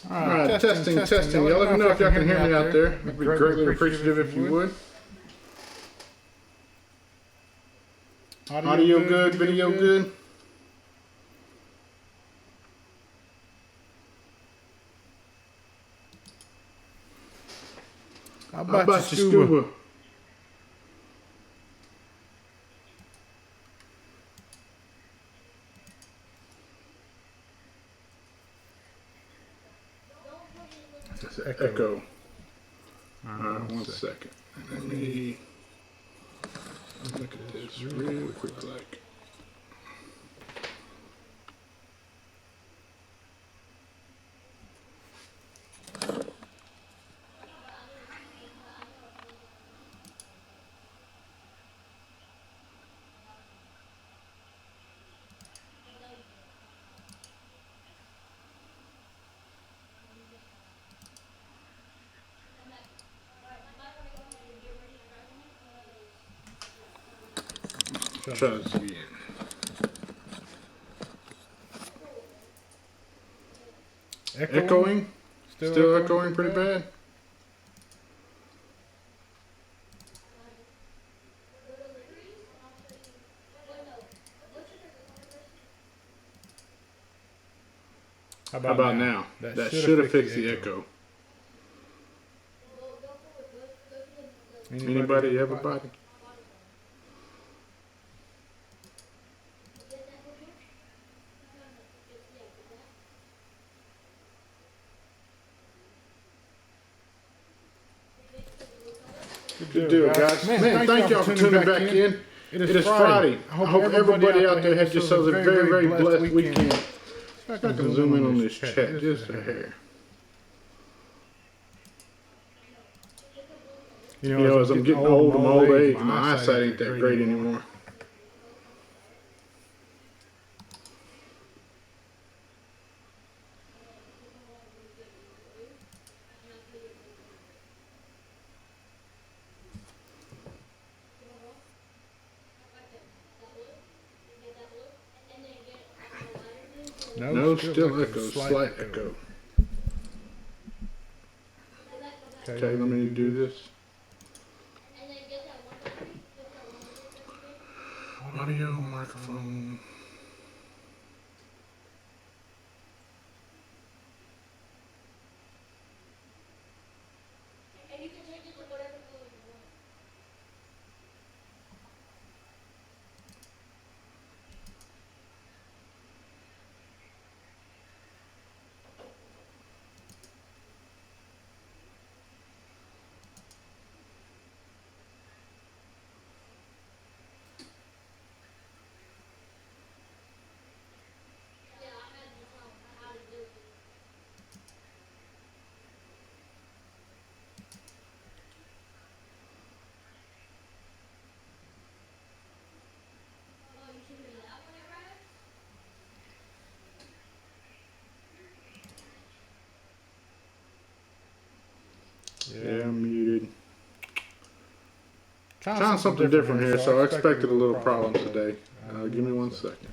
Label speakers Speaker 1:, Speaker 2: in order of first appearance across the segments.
Speaker 1: All right, testing. Y'all let me know if y'all can hear me out there. I'd be greatly appreciative if you would. Audio good, video good.
Speaker 2: How about your scuba?
Speaker 1: That's an echo. All right, 1 second. Let me look at this real quick. Like. Try this again. Echoing? Still echoing pretty bad? How about now? That should have fixed the echo. Anybody, everybody? Good deal, guys. Man, thank y'all for tuning back in. It is Friday. I hope everybody out there has yourselves a very, very blessed weekend. I can zoom in on this chat just a hair. You know, as I'm getting old, my old age, my eyesight ain't that great anymore. No, still echo, slight echo. Okay, let me do this. Audio, microphone. Yeah, I'm muted. Trying something different here, so I expected a little problem today. Give me 1 second.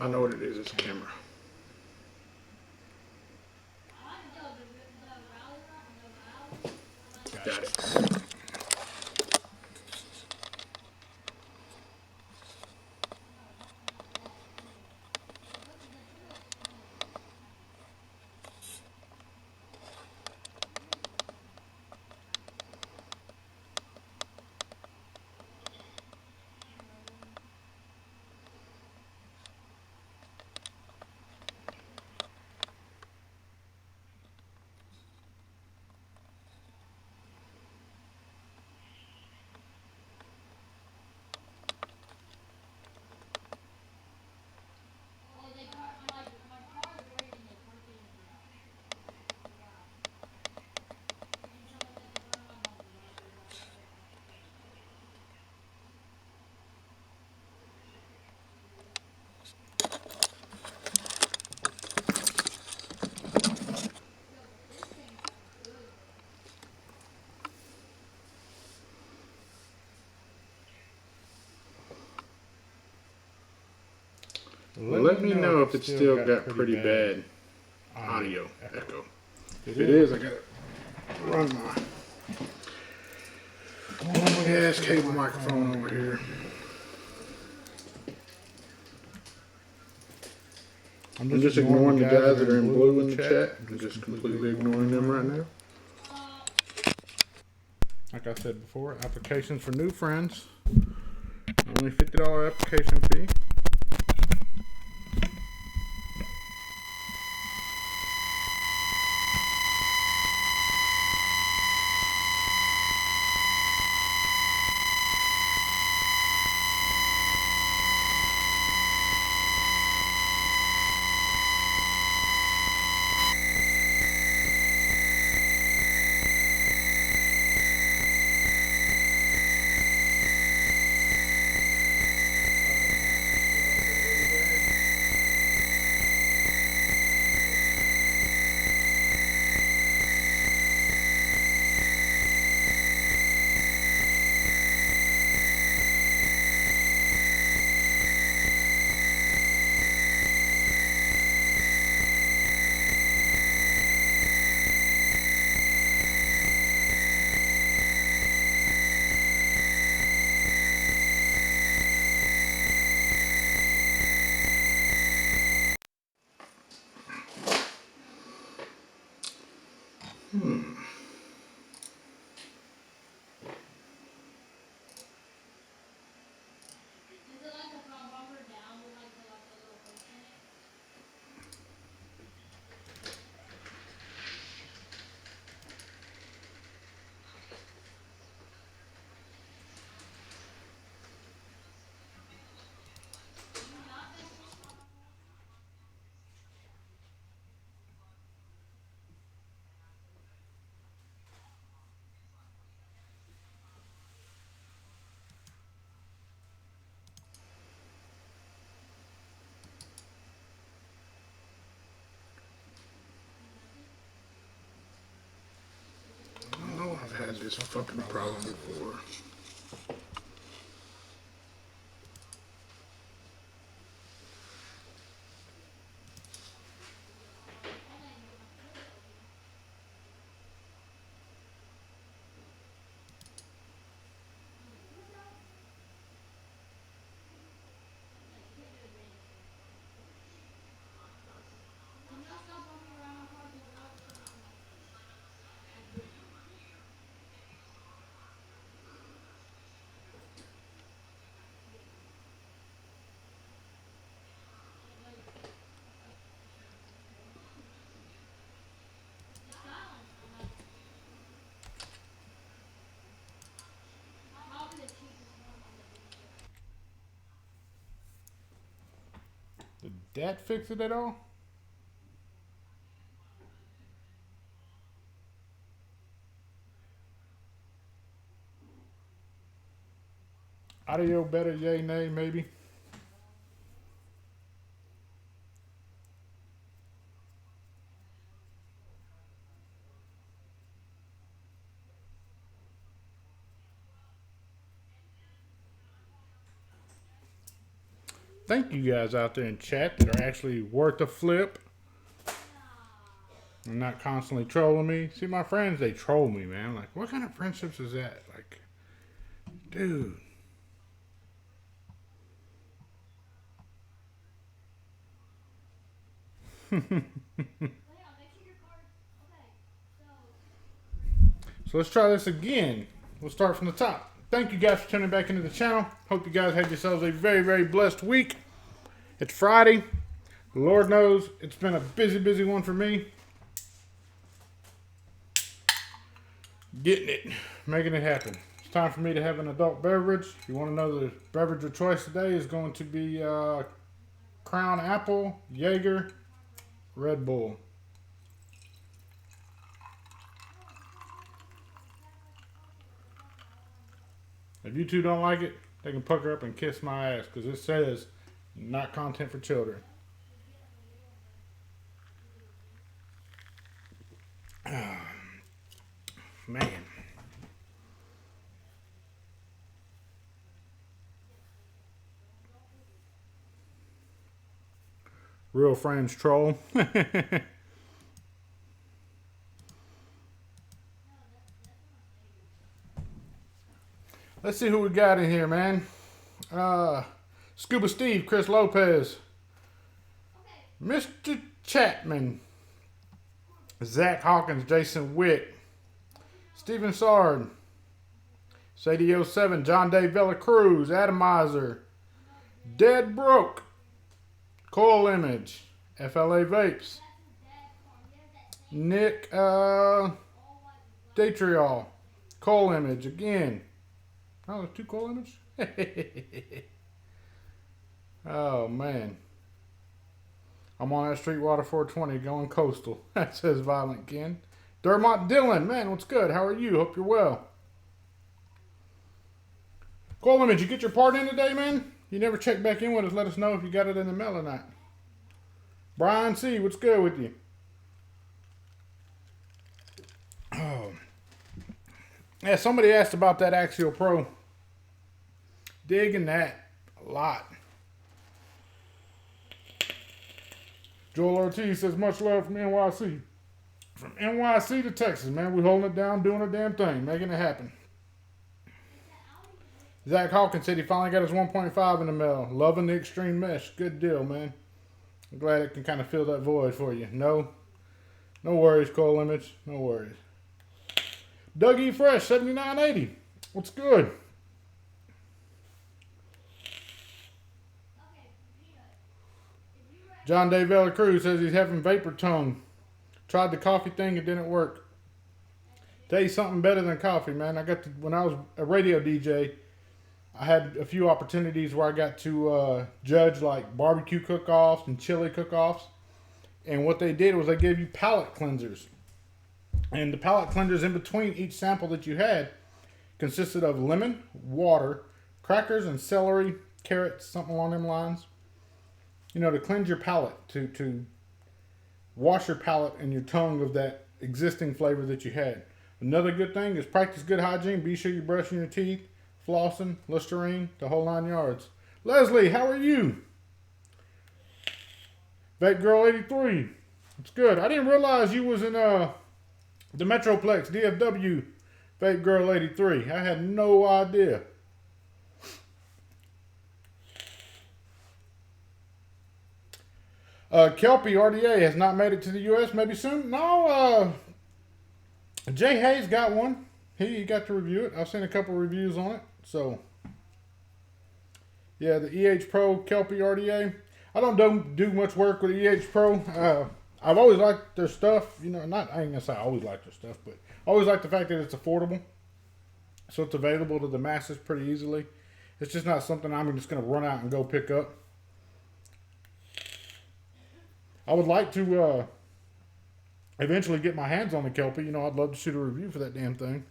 Speaker 1: I know what it is. It's a camera. Got it. Let me know if it's still got pretty bad audio echo. If it is, I gotta run my gas cable microphone over here. I'm just ignoring the guys that are in blue in the chat. I'm just completely ignoring them right now. Like I said before, applications for new friends. Only $50 application fee. I know I've had this fucking problem before. Did that fix it at all? Audio better, yay, nay, maybe? Thank you guys out there in chat that are actually worth a flip and not constantly trolling me. See, my friends, they troll me, man. Like, what kind of friendships is that? Like, dude. So let's try this again. We'll start from the top. Thank you guys for tuning back into the channel. Hope you guys had yourselves a very, very blessed week. It's Friday. The Lord knows it's been a busy, busy one for me. Getting it. Making it happen. It's time for me to have an adult beverage. If you want to know the beverage of choice today is going to be Crown Apple, Jaeger, Red Bull. If you two don't like it, they can pucker up and kiss my ass because it says not content for children. Man.
Speaker 2: Real Friends troll. Let's see who we got in here, man. Scuba Steve, Chris Lopez, Mr. Chapman, Zach Hawkins, Jason Wick, Steven Sard, Sadie 07, John Dave Vela Cruz, Atomizer, Dead Broke, Coil Image, FLA Vapes, Nick Datriol, Coil Image again. Oh, there's 2 Coil Image? Oh, man. I'm on that Streetwater 420 going coastal. That says Violent Ken. Dermot Dillon, man, what's good? How are you? Hope you're well. Coil Image, you get your part in today, man? You never check back in with us. Let us know if you got it in the mail or not. Brian C., what's good with you? Oh. Yeah, somebody asked about that Axial Pro. Digging that a lot. Joel Ortiz says, much love from NYC. From NYC to Texas, man. We're holding it down, doing a damn thing, making it happen. Zach Hawkins said he finally got his 1.5 in the mail. Loving the extreme mesh. Good deal, man. I'm glad it can kind of fill that void for you. No worries, Coil Image. No worries. Dougie Fresh, 7980. What's good? John Dave Vela Cruz says he's having vapor tongue. Tried the coffee thing, it didn't work. Tell you something better than coffee, man. When I was a radio DJ, I had a few opportunities where I got to judge like barbecue cook-offs and chili cook-offs. And what they did was they gave you palate cleansers. And the palate cleansers in between each sample that you had consisted of lemon, water, crackers, and celery, carrots, something along them lines. You know, to cleanse your palate, to wash your palate and your tongue of that existing flavor that you had. Another good thing is practice good hygiene. Be sure you're brushing your teeth, flossing, Listerine, the whole 9 yards. Leslie, how are you? Vape Girl 83. It's good. I didn't realize you was in the Metroplex DFW. Vape Girl 83. I had no idea. Kelpie RDA has not made it to the U.S. Maybe soon. No, Jay Hayes got one. He got to review it. I've seen a couple reviews on it. So, yeah, the EH Pro Kelpie RDA. I don't do much work with EH Pro. I've always liked their stuff. You know, I ain't gonna say I always like their stuff, but I always like the fact that it's affordable. So it's available to the masses pretty easily. It's just not something I'm just gonna run out and go pick up. I would like to eventually get my hands on the Kelpie. You know, I'd love to shoot a review for that damn thing.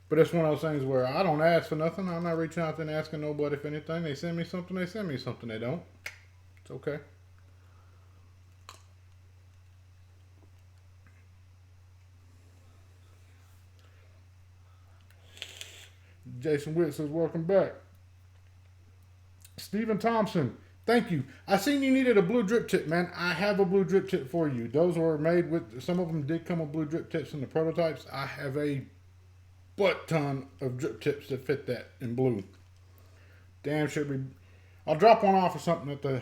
Speaker 2: But it's one of those things where I don't ask for nothing. I'm not reaching out there and asking nobody for anything. They send me something, they send me something. They don't. It's okay. Jason Witt says, welcome back. Stephen Thompson, thank you. I seen you needed a blue drip tip, man. I have a blue drip tip for you. Those were made with, some of them did come with blue drip tips in the prototypes. I have a butt ton of drip tips that fit that in blue. Damn, should be. I'll drop one off or something at the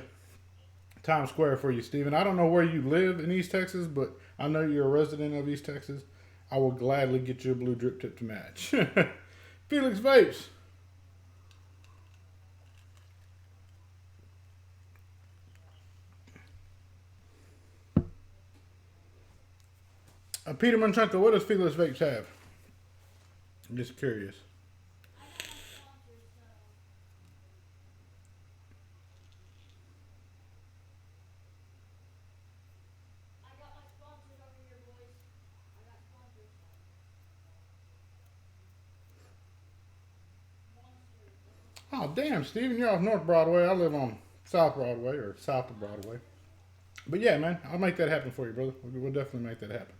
Speaker 2: Times Square for you, Stephen. I don't know where you live in East Texas, but I know you're a resident of East Texas. I will gladly get you a blue drip tip to match. Felix Vapes. Peter Manchenko, what does Felix Vapes have? I'm just curious. Oh, damn, Steven, you're off North Broadway. I live on South Broadway, or south of Broadway. But yeah, man, I'll make that happen for you, brother. We'll definitely make that happen.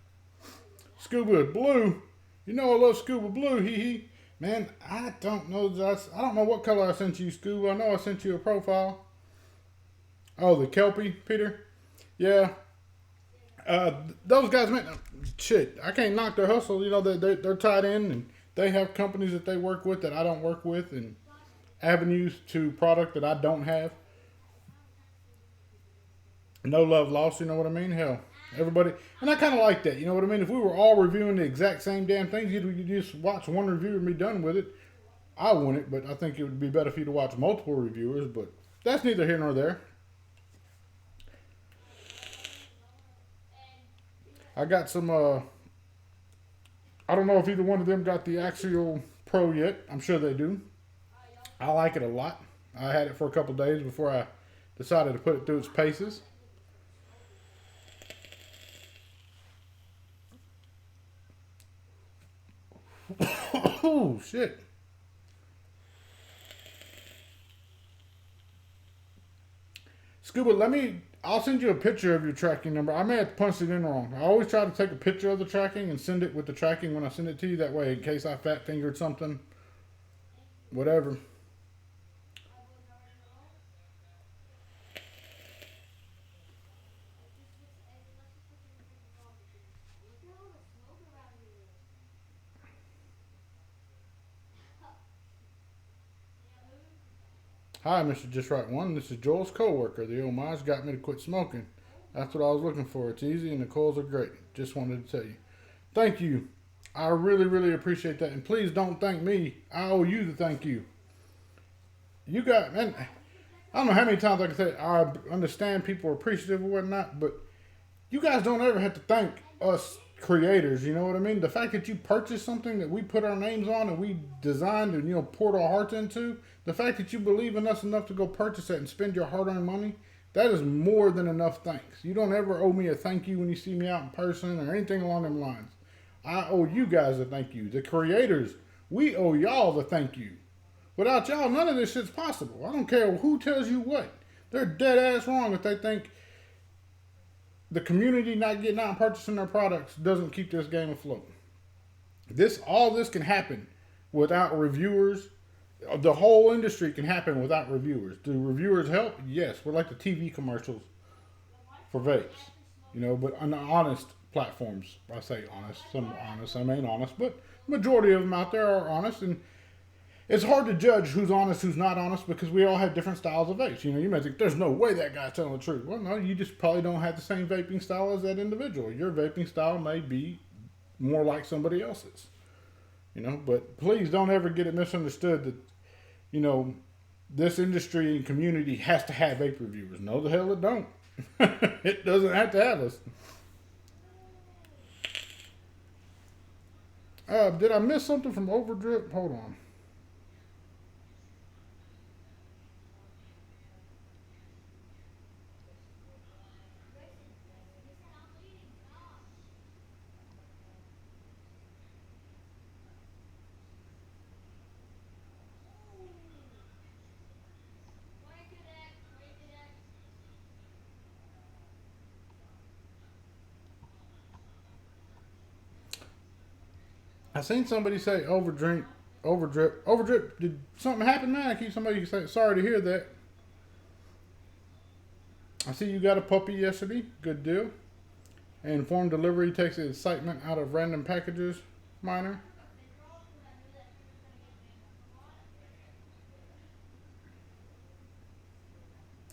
Speaker 2: Scuba Blue. You know I love Scuba Blue. Hee. Man, I don't know what color I sent you, Scuba. I know I sent you a profile. Oh, the Kelpie, Peter? Yeah. Those guys, man, shit, I can't knock their hustle. You know, they're tied in and they have companies that they work with that I don't work with and avenues to product that I don't have. No love lost, you know what I mean? Hell, everybody, and I kind of like that, you know what I mean? If we were all reviewing the exact same damn things, you'd just watch one review and be done with it. I wouldn't, but I think it would be better for you to watch multiple reviewers, but that's neither here nor there. I got some, I don't know if either one of them got the Axial Pro yet. I'm sure they do. I like it a lot. I had it for a couple days before I decided to put it through its paces. Oh, shit. Scuba, I'll send you a picture of your tracking number. I may have punched it in wrong. I always try to take a picture of the tracking and send it with the tracking when I send it to you. That way, in case I fat fingered something, whatever. Hi, Mr. Just Right One. This is Joel's coworker. The homage got me to quit smoking. That's what I was looking for. It's easy and the coils are great. Just wanted to tell you. Thank you. I really, really appreciate that. And please don't thank me. I owe you the thank you. You got, man, I don't know how many times I can say I understand people are appreciative or whatnot, but you guys don't ever have to thank us creators. You know what I mean? The fact that you purchased something that we put our names on and we designed and poured our hearts into, the fact that you believe in us enough to go purchase it and spend your hard-earned money, that is more than enough thanks. You don't ever owe me a thank you when you see me out in person or anything along them lines. I owe you guys a thank you. The creators, we owe y'all the thank you. Without y'all, none of this shit's possible. I don't care who tells you what. They're dead ass wrong if they think the community not getting out and purchasing their products doesn't keep this game afloat. All this can happen without reviewers. The whole industry can happen without reviewers. Do reviewers help? Yes. We're like the TV commercials for vapes, but on the honest platforms. I say honest, some honest, some ain't honest, but majority of them out there are honest, and it's hard to judge who's honest, who's not honest, because we all have different styles of vapes. You may think, there's no way that guy's telling the truth. Well, no, you just probably don't have the same vaping style as that individual. Your vaping style may be more like somebody else's. But please don't ever get it misunderstood that, this industry and community has to have vape reviewers. No, the hell it don't. It doesn't have to have us. Did I miss something from Overdrip? Hold on. I seen somebody say overdrip. Did something happen, man? I keep somebody saying, sorry to hear that. I see you got a puppy yesterday. Good deal. And informed delivery takes the excitement out of random packages. Minor.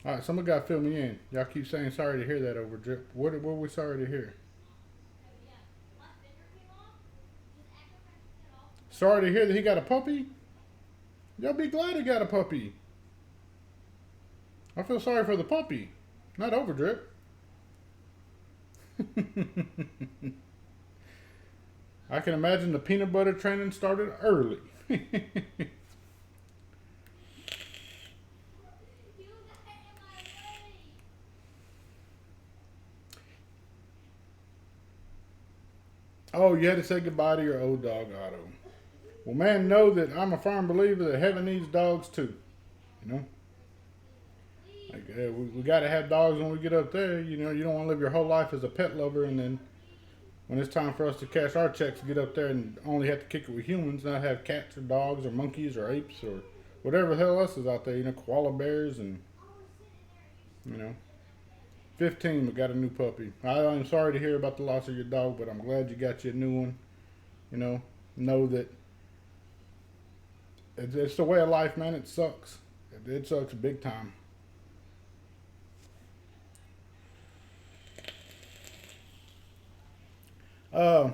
Speaker 2: All right, somebody got to fill me in. Y'all keep saying sorry to hear that, Overdrip. What were we sorry to hear? Sorry to hear that he got a puppy. Y'all be glad he got a puppy. I feel sorry for the puppy, not Overdrip. I can imagine the peanut butter training started early. Oh, you had to say goodbye to your old dog, Otto. Well, man, know that I'm a firm believer that heaven needs dogs too. Like, we got to have dogs when we get up there. You don't want to live your whole life as a pet lover, and then when it's time for us to cash our checks, get up there and only have to kick it with humans, not have cats or dogs or monkeys or apes or whatever the hell else is out there. Koala bears and 15, but got a new puppy. I'm sorry to hear about the loss of your dog, but I'm glad you got you a new one. Know that it's the way of life, man. It sucks. It sucks big time. I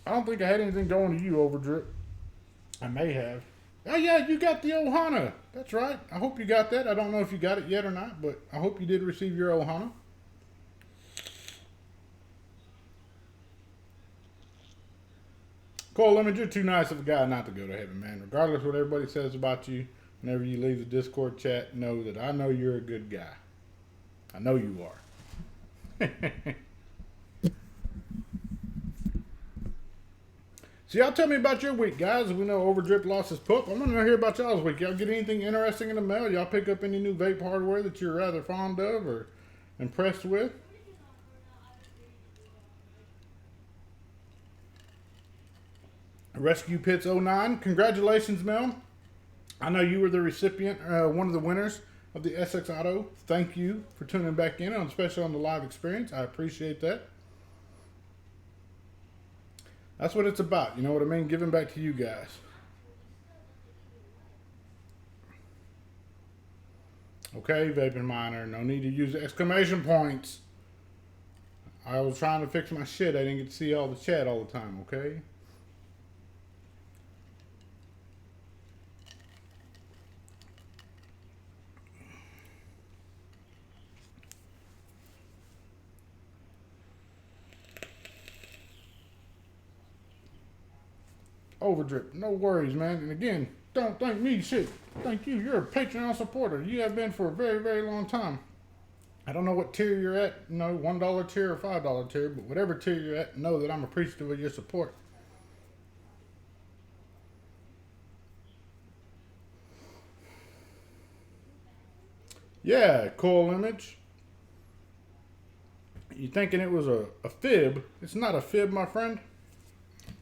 Speaker 2: don't think I had anything going to you, Overdrip. I may have. Oh yeah, you got the Ohana. That's right. I hope you got that. I don't know if you got it yet or not, but I hope you did receive your Ohana. Cole Lemon, you're too nice of a guy not to go to heaven, man. Regardless of what everybody says about you, whenever you leave the Discord chat, know that I know you're a good guy. I know you are. So y'all tell me about your week, guys. We know Overdrip lost his pup. I want to hear about y'all's week. Y'all get anything interesting in the mail? Y'all pick up any new vape hardware that you're rather fond of or impressed with? Rescue Pits 09. Congratulations, Mel. I know you were the recipient, one of the winners of the SX Auto. Thank you for tuning back in, especially on the live experience. I appreciate that. That's what it's about. You know what I mean? Giving back to you guys. Okay, Vaping Miner. No need to use exclamation points. I was trying to fix my shit. I didn't get to see all the chat all the time, okay? Overdrip. No worries, man. And again, don't thank me, shit. Thank you. You're a Patreon supporter. You have been for a very, very long time. I don't know what tier you're at, $1 tier or $5 tier, but whatever tier you're at, know that I'm appreciative of your support. Yeah, cool image. You thinking it was a fib? It's not a fib, my friend.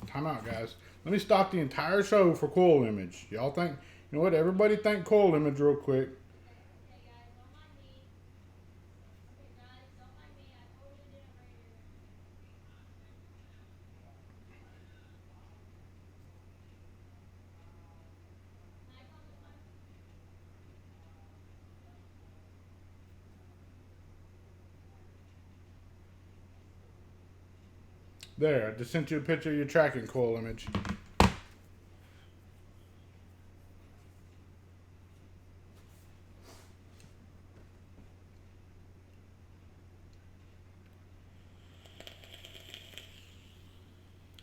Speaker 2: Time out, guys. Let me stop the entire show for Coil Image. Y'all think, you know what? Everybody thank Coil Image real quick. There, I just sent you a picture of your tracking Coil Image.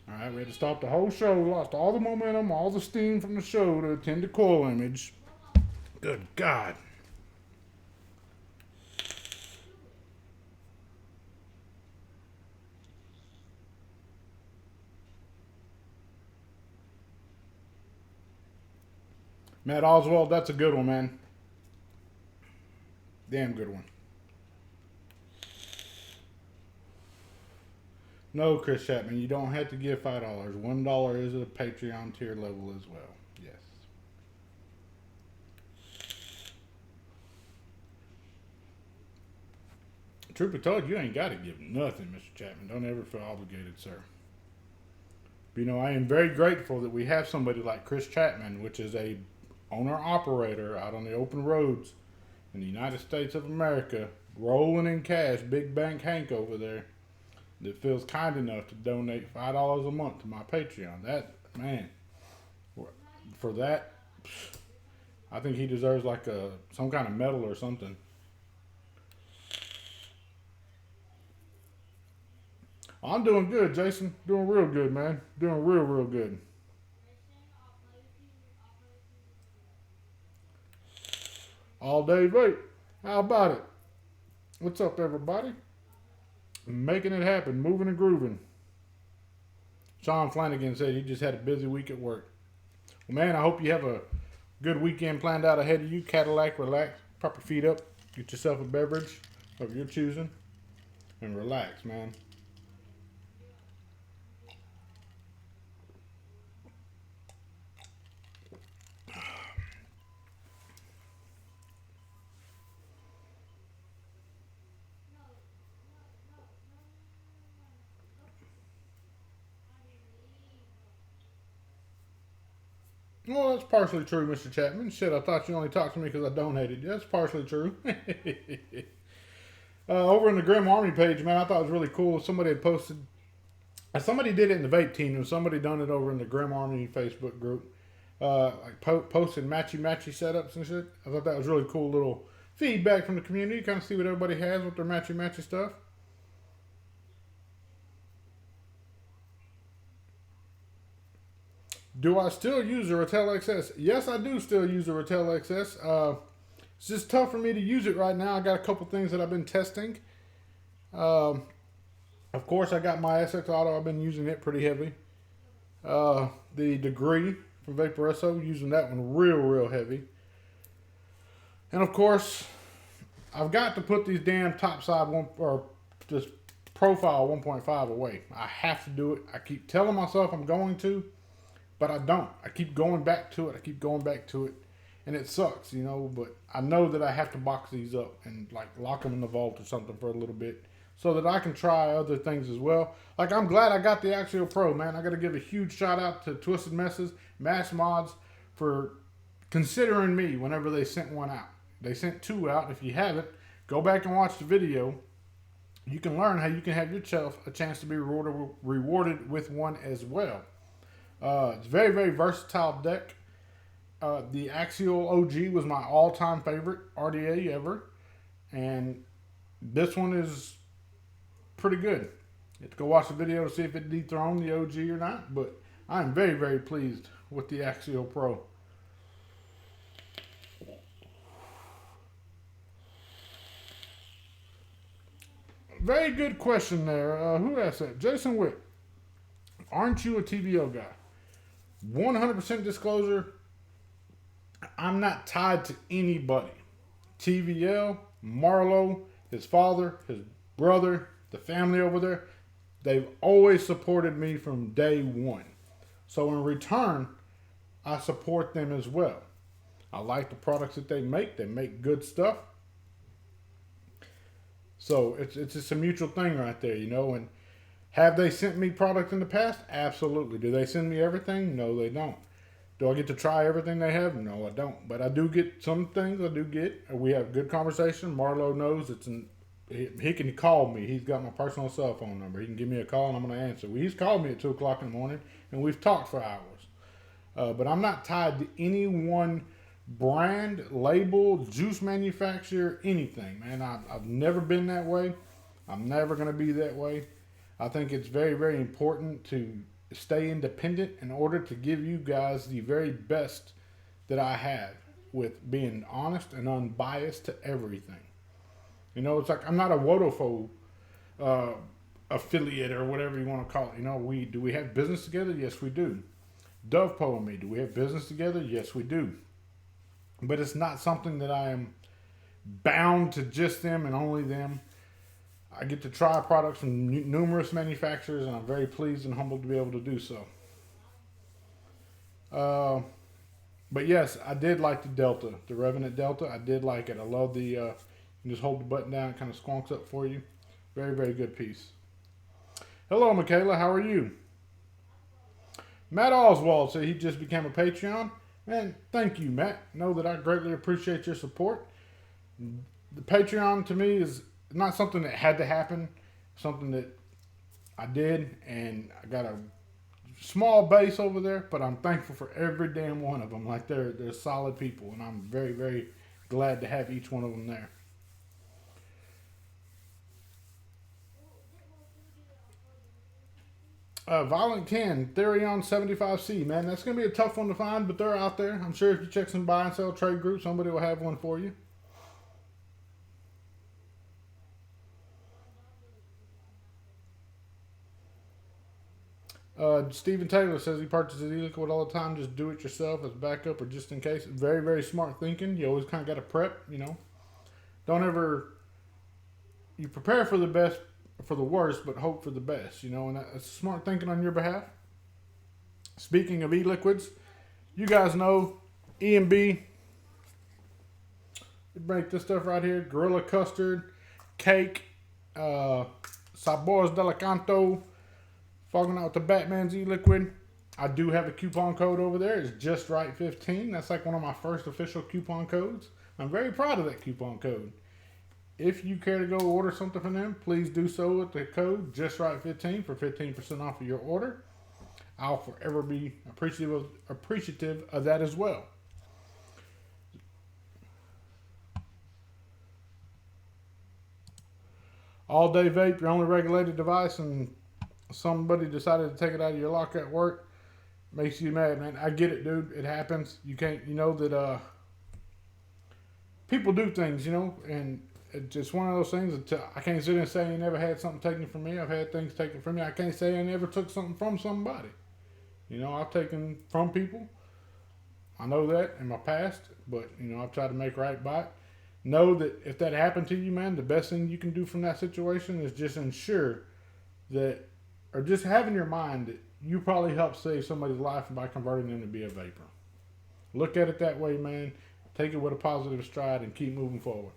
Speaker 2: Alright, we had to stop the whole show, lost all the momentum, all the steam from the show to attend to Coil Image. Good God. Matt Oswald, that's a good one, man. Damn good one. No, Chris Chapman, you don't have to give $5. $1 is a Patreon tier level as well. Yes. Truth be told, you ain't got to give nothing, Mr. Chapman. Don't ever feel obligated, sir. But, I am very grateful that we have somebody like Chris Chapman, which is a owner-operator out on the open roads in the United States of America, rolling in cash, big bank Hank over there, that feels kind enough to donate $5 a month to my Patreon. That, man, for that, I think he deserves like some kind of medal or something. I'm doing good, Jason. Doing real good, man. Doing real, real good. All day vape. How about it? What's up, everybody? Making it happen, moving and grooving. Sean Flanagan said he just had a busy week at work. Well, man, I hope you have a good weekend planned out ahead of you. Cadillac, relax, prop your feet up, get yourself a beverage of your choosing, and relax, man. Well, that's partially true, Mr. Chapman. Shit, I thought you only talked to me because I donated. That's partially true. Over in the Grim Army page, man, I thought it was really cool. Somebody had posted, somebody did it in the vape team, and somebody done it over in the Grim Army Facebook group. Like posted matchy setups and shit. I thought that was really cool little feedback from the community. Kind of see what everybody has with their matchy stuff. Do I still use the Ratel XS? Yes, I do still use the Ratel XS. It's just tough for me to use it right now. I got a couple things that I've been testing. Of course, I got my SX Auto. I've been using it pretty heavy. The Degree from Vaporesso, using that one real heavy. And of course, I've got to put these damn topside this profile 1.5 away. I have to do it. I keep telling myself I'm going to, but I don't. I keep going back to it. And it sucks, you know, but I know that I have to box these up and like lock them in the vault or something for a little bit so that I can try other things as well. Like, I'm glad I got the Axial Pro, man. I got to give a huge shout out to Twisted Messes, Mass Mods, for considering me whenever they sent one out. They sent 2 out. If you haven't, go back and watch the video. You can learn how you can have yourself a chance to be rewarded with one as well. It's a very versatile deck. The Axial OG was my all-time favorite RDA ever, and this one is pretty good. You have to go watch the video to see if it dethroned the OG or not, but I'm very pleased with the Axial Pro. Very good question there. Who asked that? Jason Witt. Aren't you a TVO guy? 100% disclosure, I'm not tied to anybody. TVL, Marlo, his father, his brother, the family over there, they've always supported me from day one. So in return, I support them as well. I like the products that they make. They make good stuff. So it's just a mutual thing right there, you know. And have they sent me product in the past? Absolutely. Do they send me everything? No, they don't. Do I get to try everything they have? No, I don't. But I do get some things. I do get. We have good conversation. Marlo knows he can call me. He's got my personal cell phone number. He can give me a call and I'm going to answer. He's called me at 2 o'clock in the morning and we've talked for hours. But I'm not tied to any one brand, label, juice manufacturer, anything, man. I've never been that way. I'm never going to be that way. I think it's very important to stay independent in order to give you guys the very best that I have with being honest and unbiased to everything. You know, it's like I'm not a Wodafo affiliate or whatever you want to call it. You know, do we have business together? Yes, we do. Dovepo and me, do we have business together? Yes, we do. But it's not something that I am bound to just them and only them. I get to try products from numerous manufacturers, and I'm very pleased and humbled to be able to do so. But yes, I did like the Delta, the Revenant Delta. I did like it. I love the, you can just hold the button down, it kind of squonks up for you. Very good piece. Hello, Michaela, how are you? Matt Oswald said he just became a Patreon. Man, thank you, Matt. Know that I greatly appreciate your support. The Patreon to me is not something that had to happen, something that I did, and I got a small base over there, but I'm thankful for every damn one of them. Like they're solid people, and I'm very glad to have each one of them there. Violent Ken, Therion 75C, man, that's going to be a tough one to find, but they're out there. I'm sure if you check some buy and sell trade groups, somebody will have one for you. Stephen Taylor says he purchases e-liquid all the time. Just do it yourself as backup or just in case. Very smart thinking. You always kind of got to prep, you know. Don't ever, you prepare for the best, for the worst, but hope for the best, you know. And that's smart thinking on your behalf. Speaking of e-liquids, you guys know E&B. We break this stuff right here. Gorilla Custard, Cake, Sabores del Canto, fogging out the Batman's e-liquid. I do have a coupon code over there. It's JustRight15. That's like one of my first official coupon codes. I'm very proud of that coupon code. If you care to go order something from them, please do so with the code JustRight15 for 15% off of your order. I'll forever be appreciative of that as well. All day vape, your only regulated device, and somebody decided to take it out of your locker at work, makes you mad, man. I get it, dude. It happens. You can't, you know that people do things, you know, and it's just one of those things that I can't sit and say I never had something taken from me. I've had things taken from me. I can't say I never took something from somebody. You know, I've taken from people. I know that in my past, but, you know, I've tried to make right by it. Know that if that happened to you, man, the best thing you can do from that situation is just ensure that, or just have in your mind that you probably helped save somebody's life by converting them to be a vapor. Look at it that way, man. Take it with a positive stride and keep moving forward.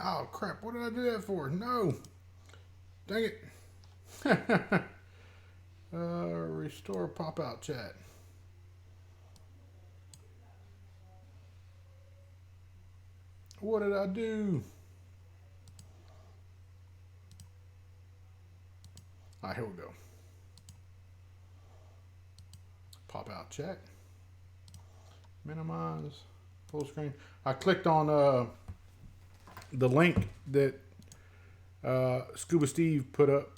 Speaker 2: Oh, crap. What did I do that for? No. Dang it. Restore pop-out chat. What did I do? All right, here we go. Pop-out chat. Minimize. Full screen. I clicked on the link that Scuba Steve put up.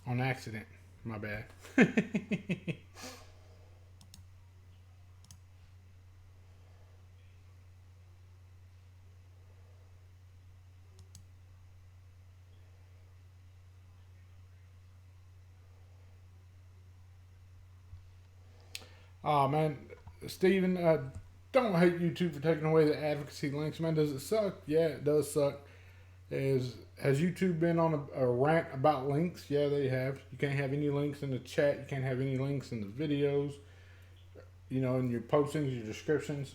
Speaker 2: On accident. My bad. Oh, man. Steven, don't hate YouTube for taking away the advocacy links, man. Does it suck? Yeah, it does suck. Has YouTube been on a rant about links? Yeah, they have. You can't have any links in the chat. You can't have any links in the videos. You know, in your postings, your descriptions.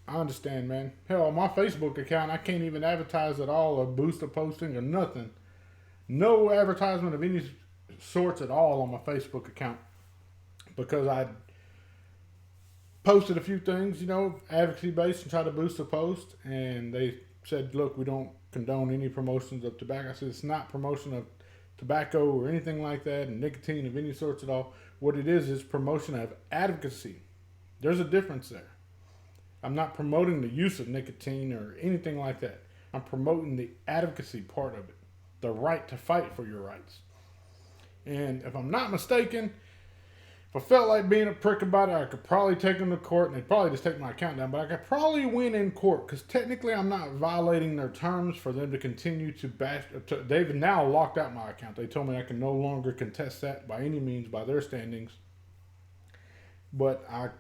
Speaker 2: I understand, man. Hell, on my Facebook account, I can't even advertise at all or boost a posting or nothing. No advertisement of any sorts at all on my Facebook account because I posted a few things, you know, advocacy based and tried to boost a post, and they said, look, we don't condone any promotions of tobacco. I said, it's not promotion of tobacco or anything like that, and nicotine of any sorts at all. What it is promotion of advocacy. There's a difference there. I'm not promoting the use of nicotine or anything like that. I'm promoting the advocacy part of it, the right to fight for your rights. And if I'm not mistaken, if I felt like being a prick about it, I could probably take them to court, and they'd probably just take my account down. But I could probably win in court because technically I'm not violating their terms for them to continue to bash. They've now locked out my account. They told me I can no longer contest that by any means by their standings. But I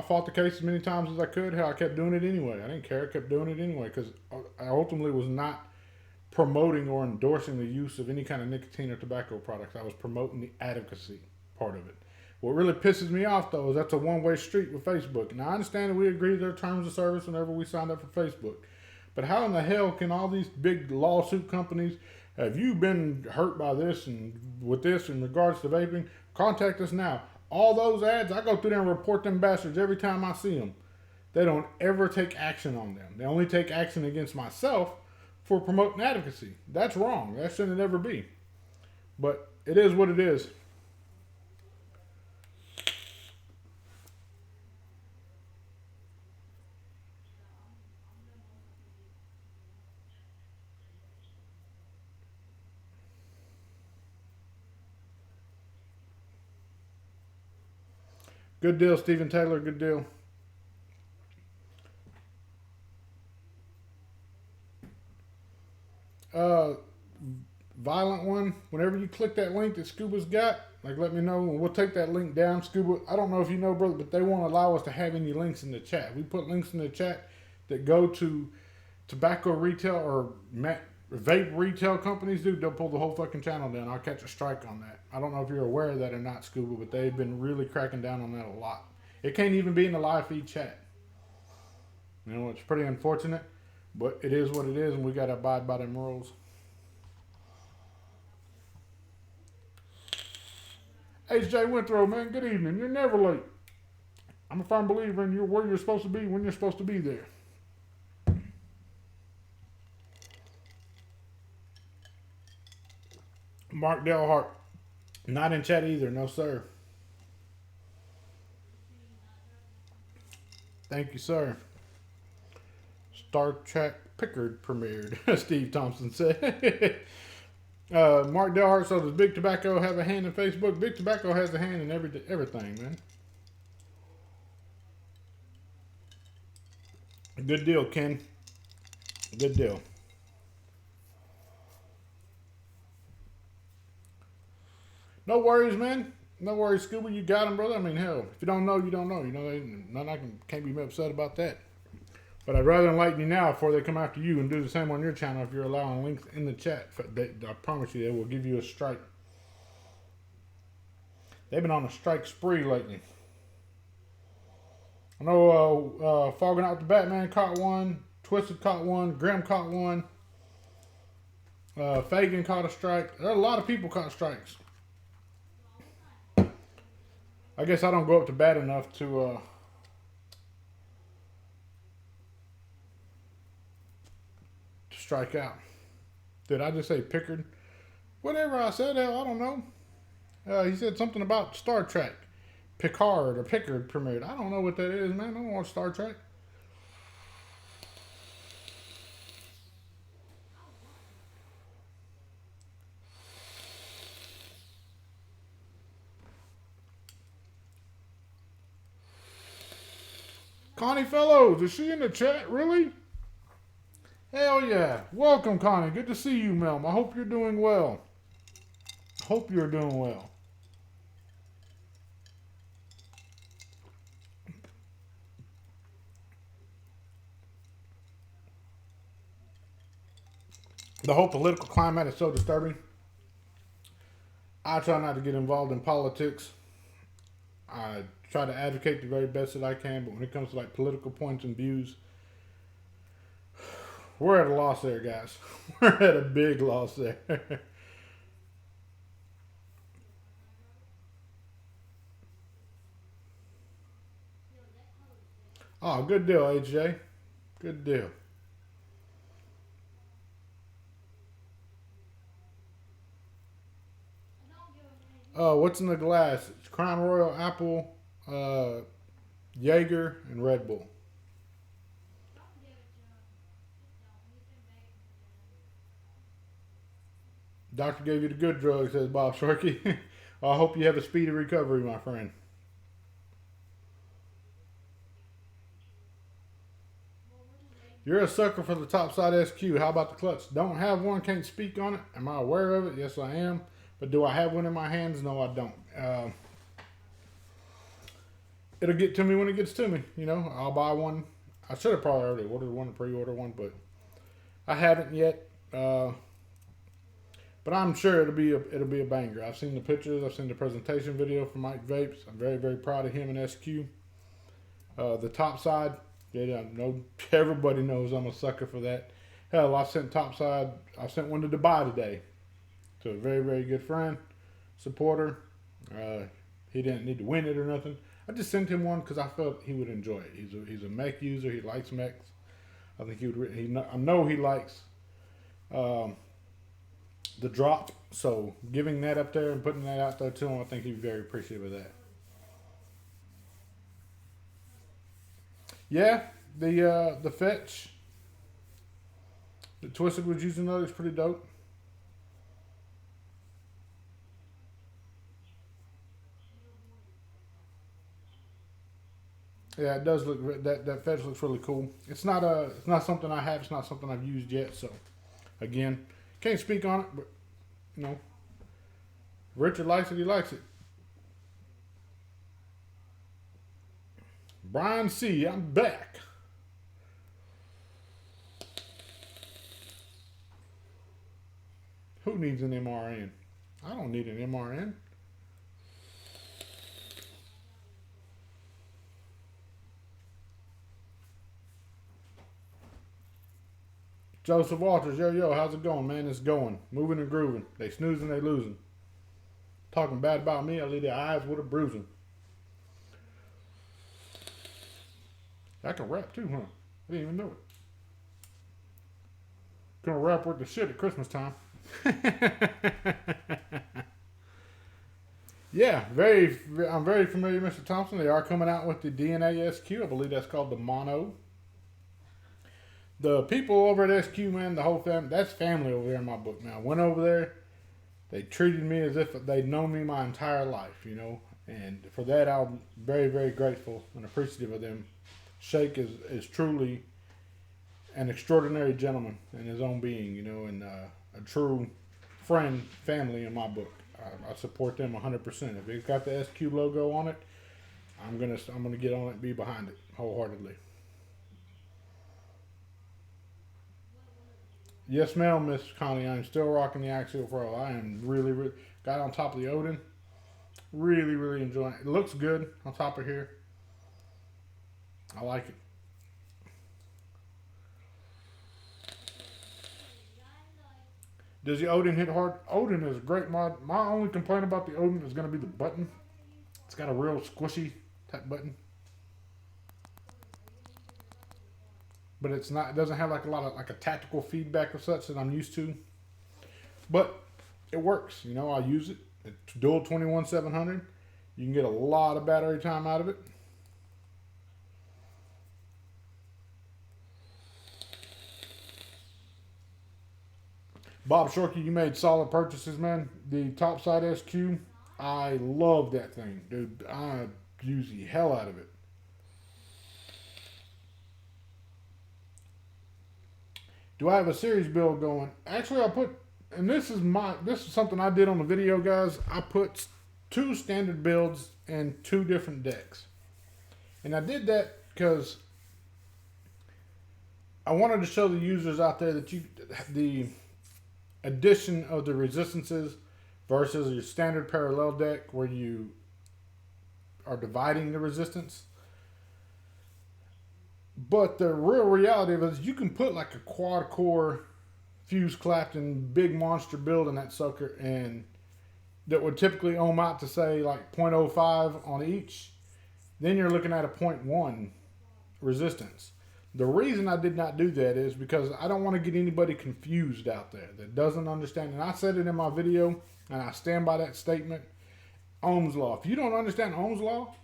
Speaker 2: fought the case as many times as I could. Hell, I kept doing it anyway. I didn't care. I kept doing it anyway because I ultimately was not promoting or endorsing the use of any kind of nicotine or tobacco products. I was promoting the advocacy part of it. What really pisses me off, though, is that's a one-way street with Facebook. And I understand that we agree to their terms of service whenever we signed up for Facebook. But how in the hell can all these big lawsuit companies, have you been hurt by this and with this in regards to vaping? Contact us now. All those ads, I go through there and report them bastards every time I see them. They don't ever take action on them. They only take action against myself for promoting advocacy. That's wrong. That shouldn't ever be. But it is what it is. Good deal, Stephen Taylor. Good deal. violent one, whenever you click that link that Scuba's got, like let me know and we'll take that link down. Scuba, I don't know if you know, brother, but they won't allow us to have any links in the chat. We put links in the chat that go to tobacco retail or vape retail companies, dude, they'll pull the whole fucking channel down. I'll catch a strike on that. I don't know if you're aware of that or not, Scuba, but they've been really cracking down on that a lot. It can't even be in the live feed chat. You know, it's pretty unfortunate, but it is what it is, and we got to abide by them rules. HJ Withrow, man, good evening. You're never late. I'm a firm believer in where you're supposed to be when you're supposed to be there. Mark Delhart, not in chat either, no sir. Thank you, sir. Star Trek Pickard premiered, Steve Thompson said. Mark Delhart, so does Big Tobacco have a hand in Facebook? Big Tobacco has a hand in everything, man. Good deal, Ken. Good deal. No worries, man. No worries, Scuba. You got him, brother. I mean, hell, if you don't know, you don't know. You know, I can't be upset about that. But I'd rather enlighten you now before they come after you and do the same on your channel if you're allowing links in the chat. I promise you, they will give you a strike. They've been on a strike spree lately. I know Fogging Out the Batman caught one. Twisted caught one. Grim caught one. Fagan caught a strike. There are a lot of people caught strikes. I guess I don't go up to bat enough to strike out. Did I just say Pickard? Whatever I said, hell, I don't know. He said something about Star Trek. Picard or Pickard premiered. I don't know what that is, man. I don't watch Star Trek. Connie Fellows, is she in the chat? Really? Hell yeah. Welcome, Connie. Good to see you, Melm. I hope you're doing well. Hope you're doing well. The whole political climate is so disturbing. I try not to get involved in politics. I try to advocate the very best that I can, but when it comes to like political points and views, we're at a loss there, guys. We're at a big loss there. Oh, good deal, AJ. Good deal. What's in the glass? It's Crown Royal, Apple, Jaeger, and Red Bull. Doctor gave you the good drug, says Bob Sharkey. I hope you have a speedy recovery, my friend. You're a sucker for the topside SQ. How about the clutch? Don't have one, can't speak on it. Am I aware of it? Yes, I am. But do I have one in my hands? No, I don't. It'll get to me when it gets to me. You know, I'll buy one. I should have probably already ordered one, pre-order one, but I haven't yet. But I'm sure it'll be a banger. I've seen the pictures. I've seen the presentation video from Mike Vapes. I'm very, very proud of him and SQ. The topside, yeah, no, everybody knows I'm a sucker for that. Hell, I sent one to Dubai today to a very, very good friend, supporter. He didn't need to win it or nothing. I just sent him one because I felt he would enjoy it. He's a mech user. He likes mechs. I think he would. I know he likes the drop. So giving that up there and putting that out there to him, I think he'd be very appreciative of that. Yeah, the fetch that Twisted was using though is pretty dope. Yeah, it does look, that fetch looks really cool. It's not something I have. It's not something I've used yet. So, again, can't speak on it, but you know, Richard likes it, he likes it. Brian C., I'm back. Who needs an MRN? I don't need an MRN. Joseph Walters, yo, how's it going, man? It's going. Moving and grooving. They snoozing, they losing. Talking bad about me, I leave their eyes with a bruising. I can rap too, huh? I didn't even know it. Gonna rap with the shit at Christmas time. Yeah, I'm very familiar with Mr. Thompson. They are coming out with the DNA SQ. I believe that's called the Mono. The people over at SQ, man, the whole family, that's family over there in my book. Now, I went over there. They treated me as if they'd known me my entire life, you know. And for that, I'm very, very grateful and appreciative of them. Shake is truly an extraordinary gentleman in his own being, you know, and a true friend, family in my book. I support them 100%. If it's got the SQ logo on it, I'm gonna get on it and be behind it wholeheartedly. Yes, ma'am, Miss Connie. I'm still rocking the Axial Pro. I am really got on top of the Odin. Really enjoying it. It looks good on top of here. I like it. Does the Odin hit hard? Odin is a great mod. My only complaint about the Odin is going to be the button. It's got a real squishy type button. But it's not. It doesn't have like a lot of like a tactical feedback or such that I'm used to. But it works. You know, I use it. It's dual 21700. You can get a lot of battery time out of it. Bob Shorkey, you made solid purchases, man. The Topside SQ, I love that thing, dude. I use the hell out of it. Do I have a series build going? Actually, I put, and this is something I did on the video, guys. I put 2 standard builds and 2 different decks. And I did that because I wanted to show the users out there that the addition of the resistances versus your standard parallel deck where you are dividing the resistance. But the real reality of it is you can put like a quad core fuse Clapton big monster build in that sucker, and that would typically ohm out to say like 0.05 on each. Then you're looking at a 0.1 resistance. The reason I did not do that is because I don't want to get anybody confused out there that doesn't understand. And I said it in my video, and I stand by that statement. Ohm's law. If you don't understand Ohm's law,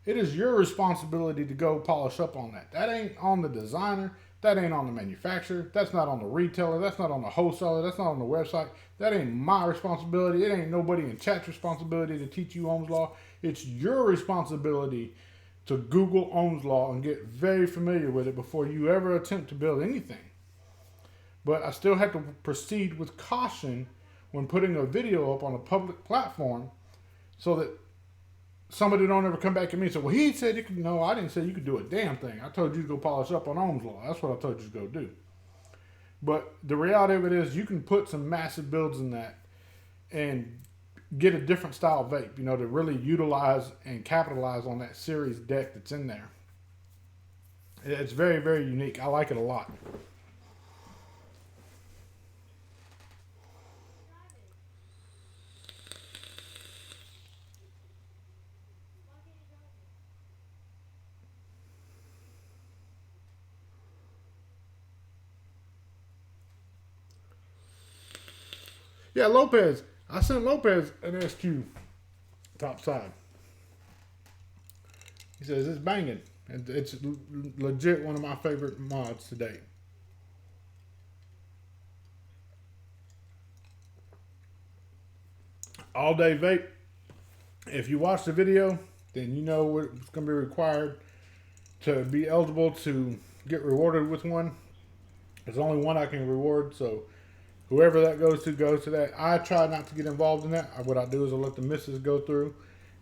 Speaker 2: it is your responsibility to go polish up on that. That ain't on the designer. That ain't on the manufacturer. That's not on the retailer. That's not on the wholesaler. That's not on the website. That ain't my responsibility. It ain't nobody in chat's responsibility to teach you Ohm's law. It's your responsibility to Google Ohm's law and get very familiar with it before you ever attempt to build anything. But I still have to proceed with caution when putting a video up on a public platform so that somebody don't ever come back at me and say, well, he said you could. No, I didn't say you could do a damn thing. I told you to go polish up on Ohm's law. That's what I told you to go do. But the reality of it is you can put some massive builds in that and get a different style vape, you know, to really utilize and capitalize on that series deck that's in there. It's very, very unique. I like it a lot. Yeah, Lopez. I sent Lopez an SQ Topside. He says it's banging. It's legit one of my favorite mods to date. All day vape. If you watch the video, then you know what's going to be required to be eligible to get rewarded with one. There's only one I can reward, so Whoever that goes to that. I try not to get involved in that. What I do is I let the missus go through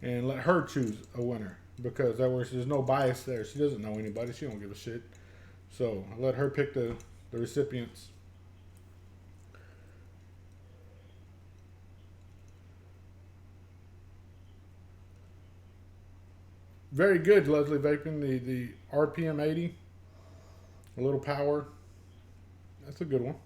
Speaker 2: and let her choose a winner, because that way there's no bias there. She doesn't know anybody. She don't give a shit. So I let her pick the recipients. Very good, Leslie Vaping. The RPM 80, a little power. That's a good one.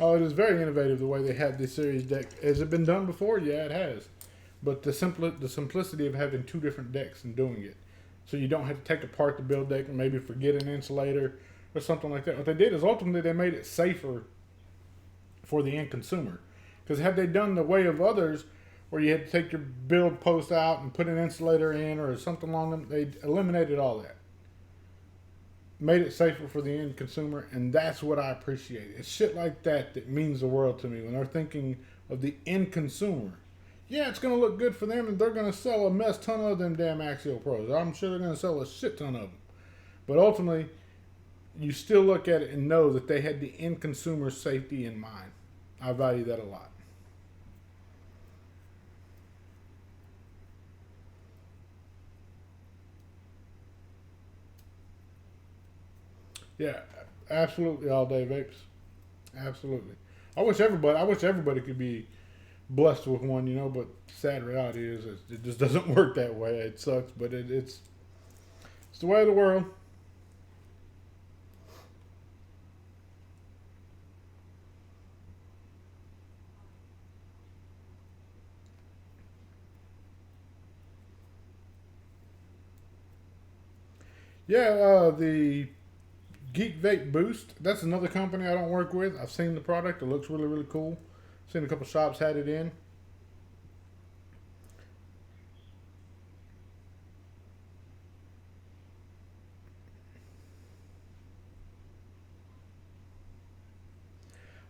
Speaker 2: Oh, it is very innovative the way they have this series deck. Has it been done before? Yeah, it has. But the simplicity of having two different decks and doing it, so you don't have to take apart the build deck and maybe forget an insulator or something like that. What they did is ultimately they made it safer for the end consumer. Because had they done the way of others, where you had to take your build post out and put an insulator in or something along them, they eliminated all that. Made it safer for the end consumer, and that's what I appreciate. It's shit like that that means the world to me when they're thinking of the end consumer. Yeah, it's going to look good for them, and they're going to sell a mess ton of them damn Axial Pros. I'm sure they're going to sell a shit ton of them. But ultimately, you still look at it and know that they had the end consumer safety in mind. I value that a lot. Yeah, absolutely all day vapes. Absolutely. I wish everybody could be blessed with one, but sad reality is it just doesn't work that way. It sucks, but it's the way of the world. Yeah, the Geek Vape Boost. That's another company I don't work with. I've seen the product. It looks really, really cool. Seen a couple shops had it in.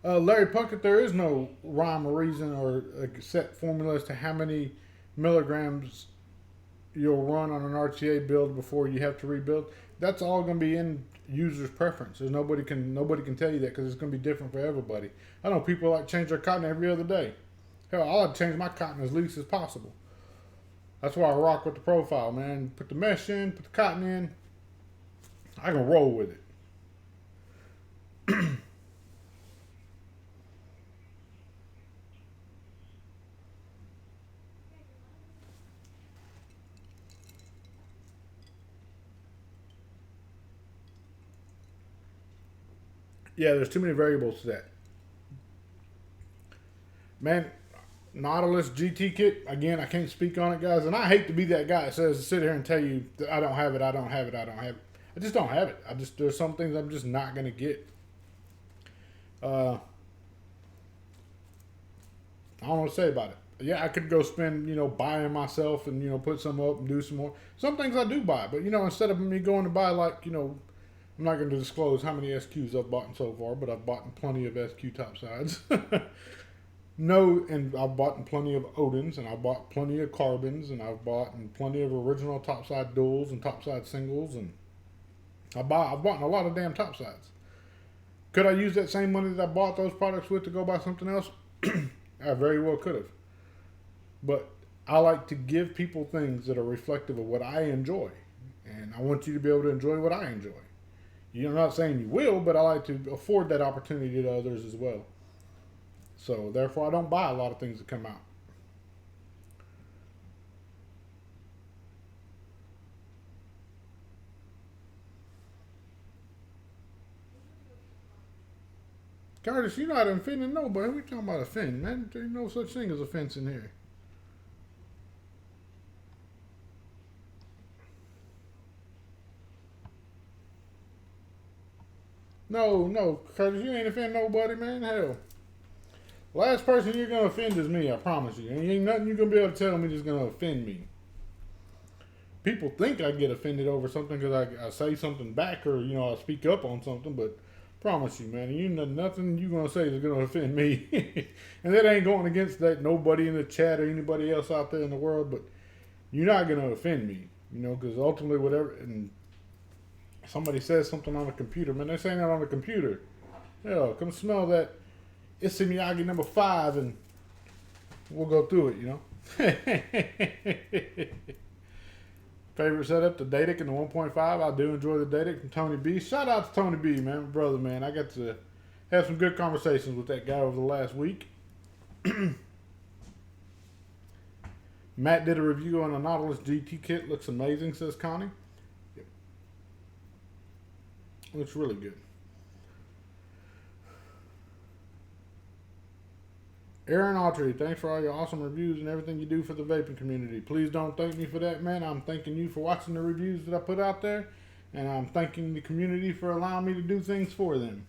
Speaker 2: Larry Puckett, there is no rhyme or reason or a set formula as to how many milligrams you'll run on an RTA build before you have to rebuild. That's all going to be in user's preference. There's nobody can tell you that, because it's going to be different for everybody. I know people like change their cotton every other day. Hell, I like to change my cotton as least as possible. That's why I rock with the profile, man. Put the mesh in, put the cotton in. I can roll with it. Yeah, there's too many variables to that. Man, Nautilus GT kit, again, I can't speak on it, guys. And I hate to be that guy that says to sit here and tell you that I don't have it, I don't have it, I don't have it. I just don't have it. There's some things I'm just not going to get. I don't know what to say about it. Yeah, I could go spend, buying myself and, put some up and do some more. Some things I do buy, but, instead of me going to buy I'm not going to disclose how many SQs I've bought so far, but I've bought plenty of SQ topsides. No, and I've bought plenty of Odins, and I've bought plenty of Carbons, and I've bought plenty of original topside duals and topside singles, and I've bought a lot of damn topsides. Could I use that same money that I bought those products with to go buy something else? I very well could have. But I like to give people things that are reflective of what I enjoy, and I want you to be able to enjoy what I enjoy. I'm not saying you will, but I like to afford that opportunity to others as well. So, therefore, I don't buy a lot of things that come out. Curtis, you're not offending nobody. We're talking about offend, man. There's no such thing as offense in here. No, Curtis, you ain't offend nobody, man. Hell. Last person you're going to offend is me, I promise you. And ain't nothing you're going to be able to tell me that's going to offend me. People think I get offended over something because I say something back or, I speak up on something, but Promise you, man. You know, nothing you gonna say is gonna offend me, and that ain't going against that nobody in the chat or anybody else out there in the world. But you're not gonna offend me, you know, because ultimately, whatever, and somebody says something on the computer, man, they're saying that on the computer. Hell, come smell that Issey Miyagi number 5, and we'll go through it, you know. Favorite setup, the Datic and the 1.5. I do enjoy the Datic from Tony B. Shout out to Tony B, man, brother, man. I got to have some good conversations with that guy over the last week. Matt did a review on a Nautilus GT kit. Looks amazing, says Connie. Yep. Looks really good. Aaron Autry, thanks for all your awesome reviews and everything you do for the vaping community. Please don't thank me for that, man. I'm thanking you for watching the reviews that I put out there, and I'm thanking the community for allowing me to do things for them.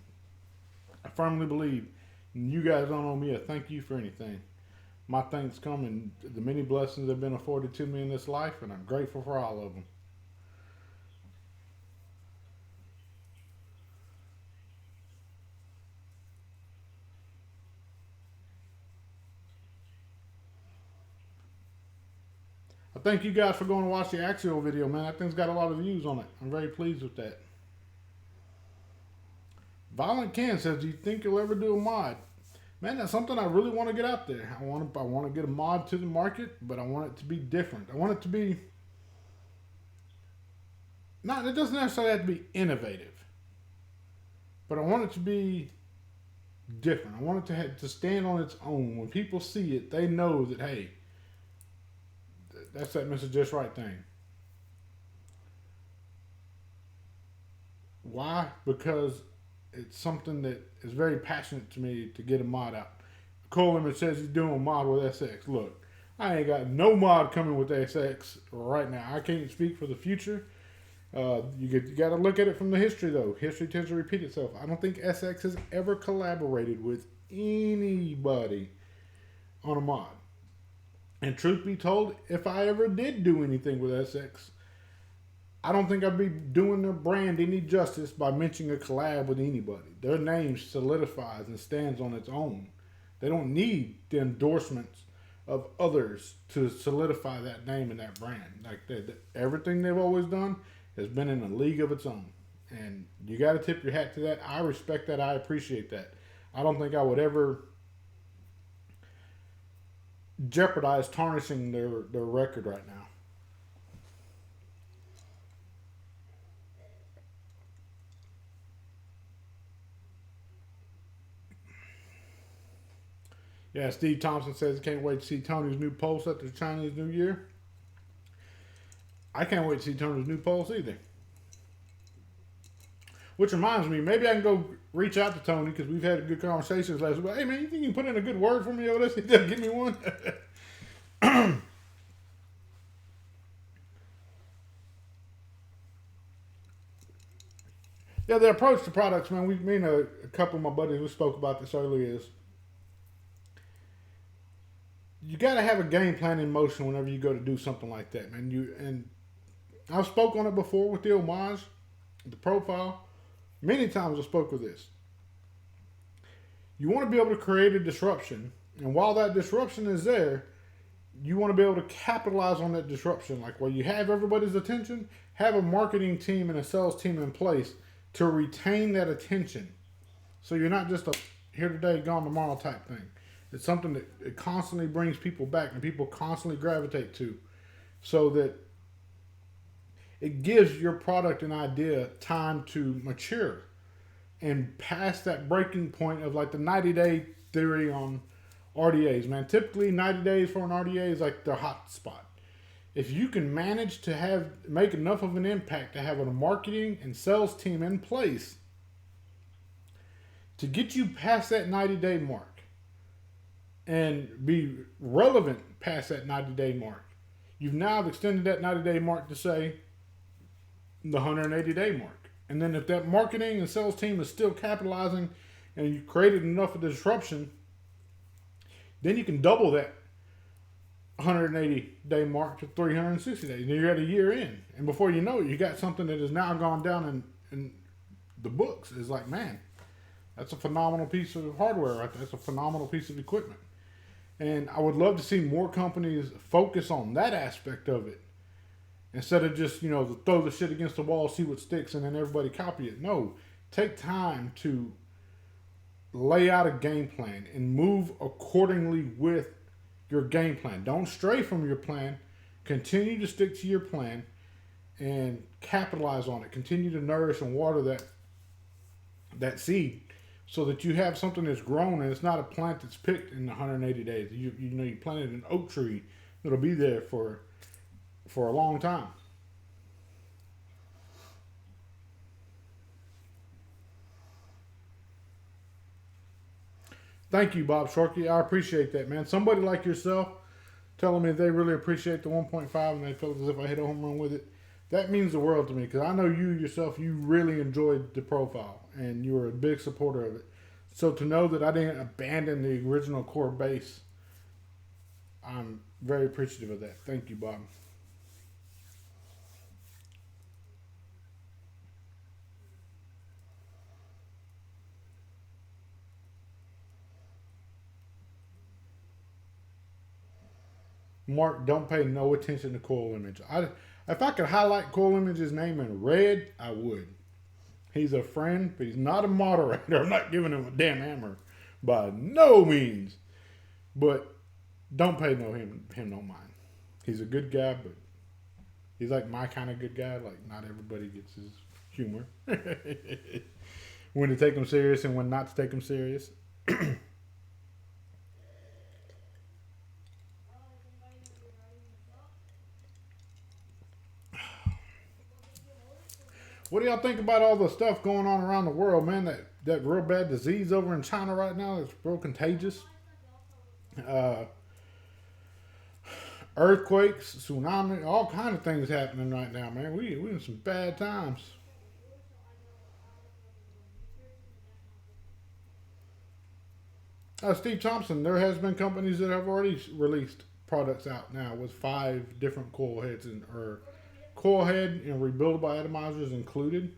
Speaker 2: I firmly believe you guys don't owe me a thank you for anything. My thanks come in the many blessings that have been afforded to me in this life, and I'm grateful for all of them. Thank you guys for going to watch the Axial video, man. That thing's got a lot of views on it. I'm very pleased with that. Violent Ken says, do you think you'll ever do a mod? Man, that's something I really want to get out there. I want to get a mod to the market, but I want it to be different. I want it to be... it doesn't necessarily have to be innovative. But I want it to be different. I want it to stand on its own. When people see it, they know that, hey, that's that Mr.JustRight thing. Why? Because it's something that is very passionate to me to get a mod out. Coleman says he's doing a mod with SX. Look, I ain't got no mod coming with SX right now. I can't speak for the future. You got to look at it from the history, though. History tends to repeat itself. I don't think SX has ever collaborated with anybody on a mod. And truth be told, if I ever did do anything with SX, I don't think I'd be doing their brand any justice by mentioning a collab with anybody. Their name solidifies and stands on its own. They don't need the endorsements of others to solidify that name and that brand. Like everything they've always done has been in a league of its own. And you got to tip your hat to that. I respect that. I appreciate that. I don't think I would ever jeopardize tarnishing their record right now. Yeah, Steve Thompson says he can't wait to see Tony's new pulse at the Chinese New Year. I can't wait to see Tony's new pulse either. Which reminds me, maybe I can go reach out to Tony because we've had good conversations last week. Hey, man, you think you can put in a good word for me over this? Give me one. Yeah, the approach to products, man. Me and a couple of my buddies, we spoke about this earlier, is you got to have a game plan in motion whenever you go to do something like that, man. And I've spoke on it before with the homage, the profile. Many times I spoke with this. You want to be able to create a disruption, and while that disruption is there, you want to be able to capitalize on that disruption. Like while you have everybody's attention, have a marketing team and a sales team in place to retain that attention. So you're not just a here today, gone tomorrow type thing. It's something that it constantly brings people back and people constantly gravitate to, so that it gives your product and idea time to mature and past that breaking point of like the 90-day theory on RDAs, man. Typically 90 days for an RDA is like the hot spot. If you can manage to make enough of an impact to have a marketing and sales team in place to get you past that 90-day mark and be relevant past that 90-day mark, you've now extended that 90-day mark to say the 180-day mark. And then if that marketing and sales team is still capitalizing and you've created enough of disruption, then you can double that 180-day mark to 360 days. And you're at a year in. And before you know it, you got something that has now gone down in the books. It's like, man, That's a phenomenal piece of hardware right there. That's a phenomenal piece of equipment. And I would love to see more companies focus on that aspect of it. Instead of just, throw the shit against the wall, see what sticks, and then everybody copy it. No, take time to lay out a game plan and move accordingly with your game plan. Don't stray from your plan. Continue to stick to your plan and capitalize on it. Continue to nourish and water that seed so that you have something that's grown and it's not a plant that's picked in 180 days. You planted an oak tree that'll be there for a long time. Thank you, Bob Sharkey. I appreciate that, man. Somebody like yourself telling me they really appreciate the 1.5 and they felt as if I hit a home run with it. That means the world to me because I know you yourself, you really enjoyed the profile and you were a big supporter of it. So to know that I didn't abandon the original core base, I'm very appreciative of that. Thank you, Bob. Mark, don't pay no attention to Coil Image. If I could highlight Coil Image's name in red, I would. He's a friend, but he's not a moderator. I'm not giving him a damn hammer by no means. But don't pay him no mind. He's a good guy, but he's like my kind of good guy. Like not everybody gets his humor. When to take him serious and when not to take him serious. What do y'all think about all the stuff going on around the world, man? That real bad disease over in China right now that's real contagious. Earthquakes, tsunami, all kind of things happening right now, man. We in some bad times. Steve Thompson, there has been companies that have already released products out now with 5 different coil heads or coil head and rebuildable atomizers included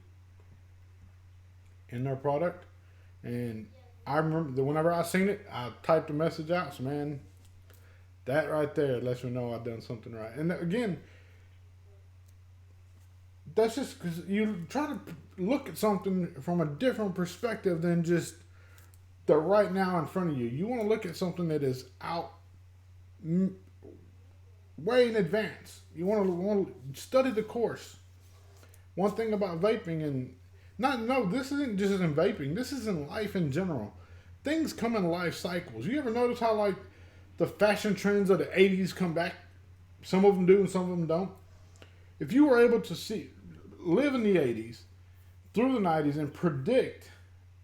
Speaker 2: in their product. And I remember that whenever I seen it, I typed a message out. So, man, that right there lets me know I've done something right. And again, that's just because you try to look at something from a different perspective than just the right now in front of you. You want to look at something that is out way in advance. You want to study the course. One thing about vaping this isn't just in vaping. This is in life in general. Things come in life cycles. You ever notice how like the fashion trends of the 80s come back? Some of them do and some of them don't. If you were able to live in the 80s through the 90s and predict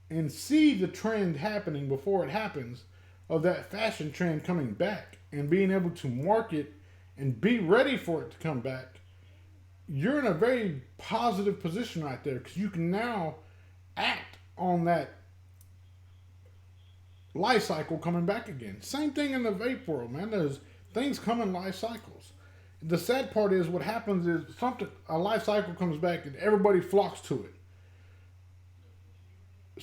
Speaker 2: and see the trend happening before it happens of that fashion trend coming back and being able to market and be ready for it to come back, you're in a very positive position right there because you can now act on that life cycle coming back again. Same thing in the vape world, man. There's things come in life cycles. The sad part is what happens is a life cycle comes back and everybody flocks to it.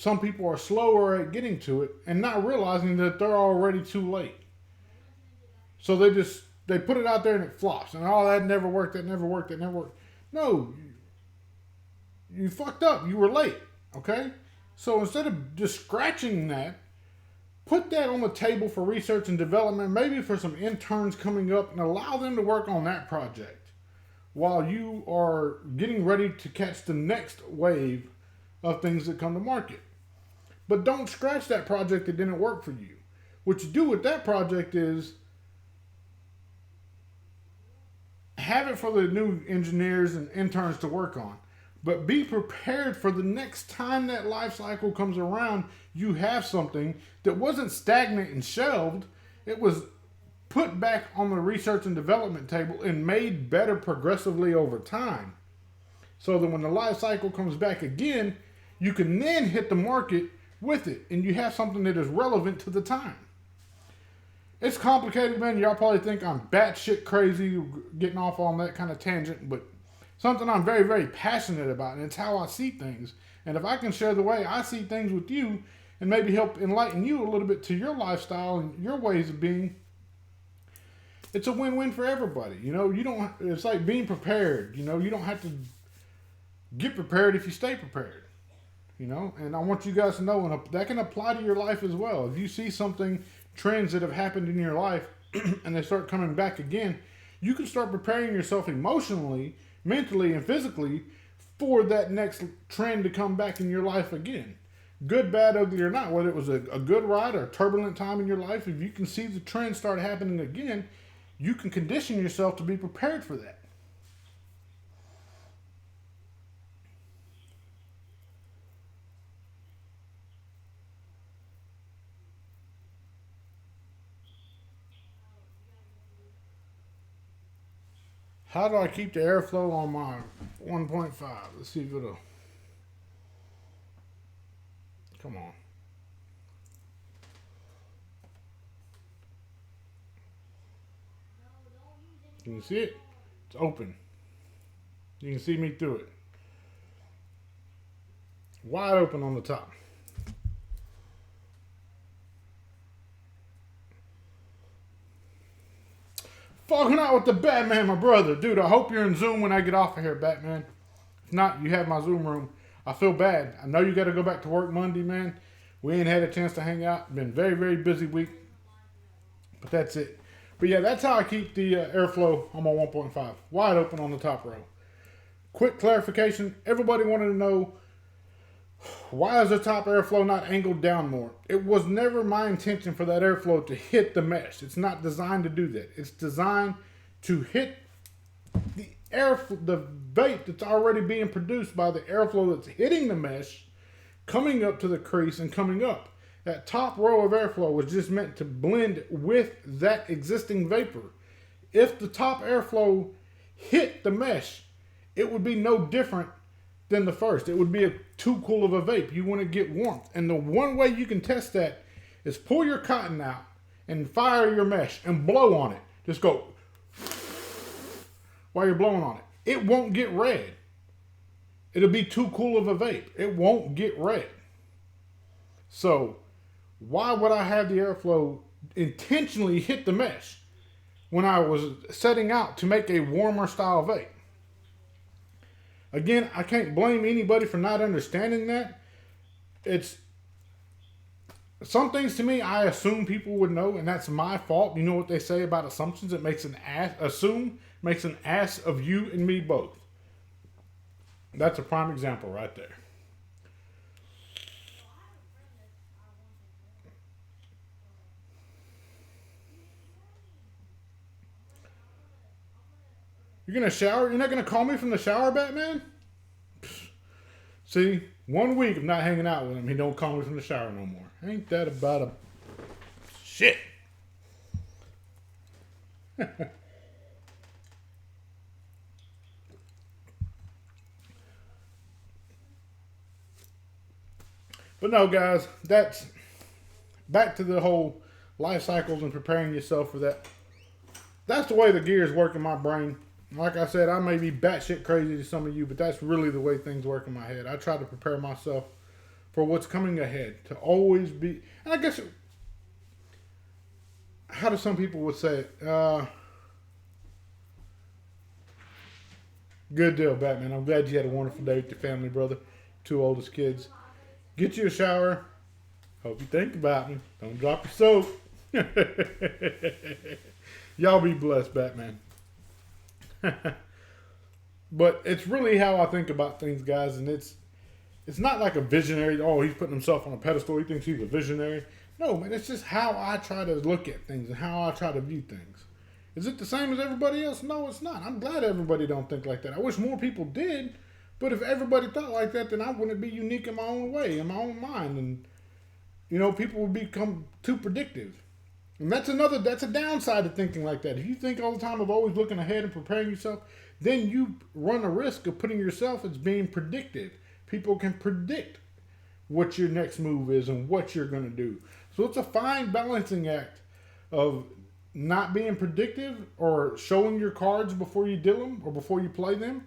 Speaker 2: Some people are slower at getting to it and not realizing that they're already too late. So they put it out there and it flops. And that never worked, that never worked, that never worked. No, you fucked up. You were late, okay? So instead of just scratching that, put that on the table for research and development, maybe for some interns coming up, and allow them to work on that project while you are getting ready to catch the next wave of things that come to market. But don't scratch that project that didn't work for you. What you do with that project is have it for the new engineers and interns to work on. But be prepared for the next time that life cycle comes around, you have something that wasn't stagnant and shelved. It was put back on the research and development table and made better progressively over time. So that when the life cycle comes back again, you can then hit the market with it. And you have something that is relevant to the time. It's complicated, man. Y'all probably think I'm batshit crazy getting off on that kind of tangent, but something I'm very, very passionate about, and it's how I see things. And if I can share the way I see things with you and maybe help enlighten you a little bit to your lifestyle and your ways of being, it's a win-win for everybody. You know, it's like being prepared. You know, you don't have to get prepared if you stay prepared. You know, and I want you guys to know, and that can apply to your life as well. If you see trends that have happened in your life, and they start coming back again, you can start preparing yourself emotionally, mentally, and physically for that next trend to come back in your life again. Good, bad, ugly, or not, whether it was a good ride or a turbulent time in your life, if you can see the trend start happening again, you can condition yourself to be prepared for that. How do I keep the airflow on my 1.5? Let's see if it'll... Come on. Can you see it? It's open. You can see me through it. Wide open on the top. Fogging out with the Batman, my brother. Dude, I hope you're in Zoom when I get off of here, Batman. If not, you have my Zoom room. I feel bad. I know you got to go back to work Monday, man. We ain't had a chance to hang out. Been very, very busy week. But that's it. But yeah, that's how I keep the airflow on my 1.5. Wide open on the top row. Quick clarification. Everybody wanted to know, why is the top airflow not angled down more? It was never my intention for that airflow to hit the mesh. It's not designed to do that. It's designed to hit the vape that's already being produced by the airflow that's hitting the mesh, coming up to the crease and coming up. That top row of airflow was just meant to blend with that existing vapor. If the top airflow hit the mesh, it would be no different than the first. It would be too cool of a vape. You want to get warmth. And the one way you can test that is pull your cotton out and fire your mesh and blow on it. Just go while you're blowing on it. It won't get red. It'll be too cool of a vape. It won't get red. So why would I have the airflow intentionally hit the mesh when I was setting out to make a warmer style vape? Again, I can't blame anybody for not understanding that. It's some things to me I assume people would know, and that's my fault. You know what they say about assumptions? It makes an ass of you and me both. That's a prime example right there. You're going to shower? You're not going to call me from the shower, Batman? See, 1 week of not hanging out with him, he don't call me from the shower no more. Ain't that about a shit? But no, guys, that's back to the whole life cycles and preparing yourself for that. That's the way the gears work in my brain. Like I said, I may be batshit crazy to some of you, but that's really the way things work in my head. I try to prepare myself for what's coming ahead, to always be, and I guess, how do some people would say it? Good deal, Batman. I'm glad you had a wonderful day with your family, brother. 2 oldest kids. Get you a shower. Hope you think about me. Don't drop your soap. Y'all be blessed, Batman. But it's really how I think about things, guys, and it's not like a visionary. Oh, he's putting himself on a pedestal. He thinks he's a visionary. No, man, it's just how I try to look at things and how I try to view things. Is it the same as everybody else? No, it's not. I'm glad everybody don't think like that. I wish more people did, but if everybody thought like that, then I wouldn't be unique in my own way, in my own mind, and people would become too predictive. And that's a downside of thinking like that. If you think all the time of always looking ahead and preparing yourself, then you run a risk of putting yourself as being predictive. People can predict what your next move is and what you're going to do. So it's a fine balancing act of not being predictive or showing your cards before you deal them or before you play them.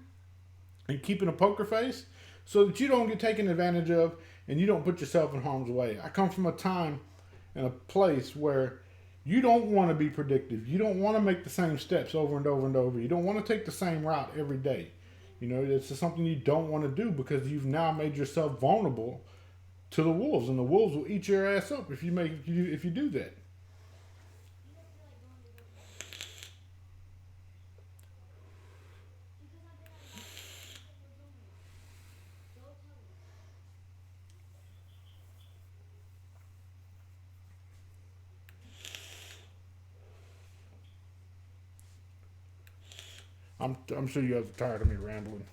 Speaker 2: and keeping a poker face so that you don't get taken advantage of and you don't put yourself in harm's way. I come from a time and a place where you don't want to be predictive. You don't want to make the same steps over and over and over. You don't want to take the same route every day. You know, it's just something you don't want to do because you've now made yourself vulnerable to the wolves, and the wolves will eat your ass up if you do that. I'm sure you guys are tired of me rambling.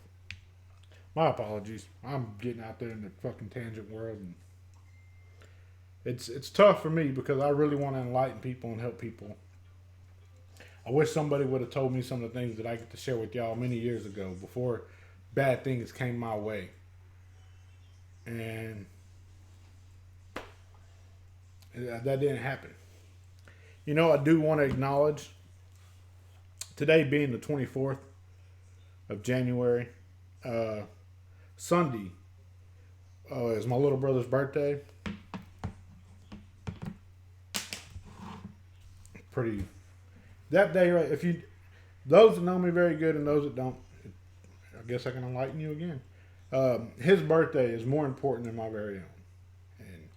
Speaker 2: My apologies. I'm getting out there in the fucking tangent world, and it's tough for me because I really want to enlighten people and help people. I wish somebody would have told me some of the things that I get to share with y'all many years ago before bad things came my way. And that didn't happen. You know, I do want to acknowledge today being the 24th of January, Sunday is my little brother's birthday. Pretty, that day, right? If you, those that know me very good and those that don't, I guess I can enlighten you again. His birthday is more important than my very own. And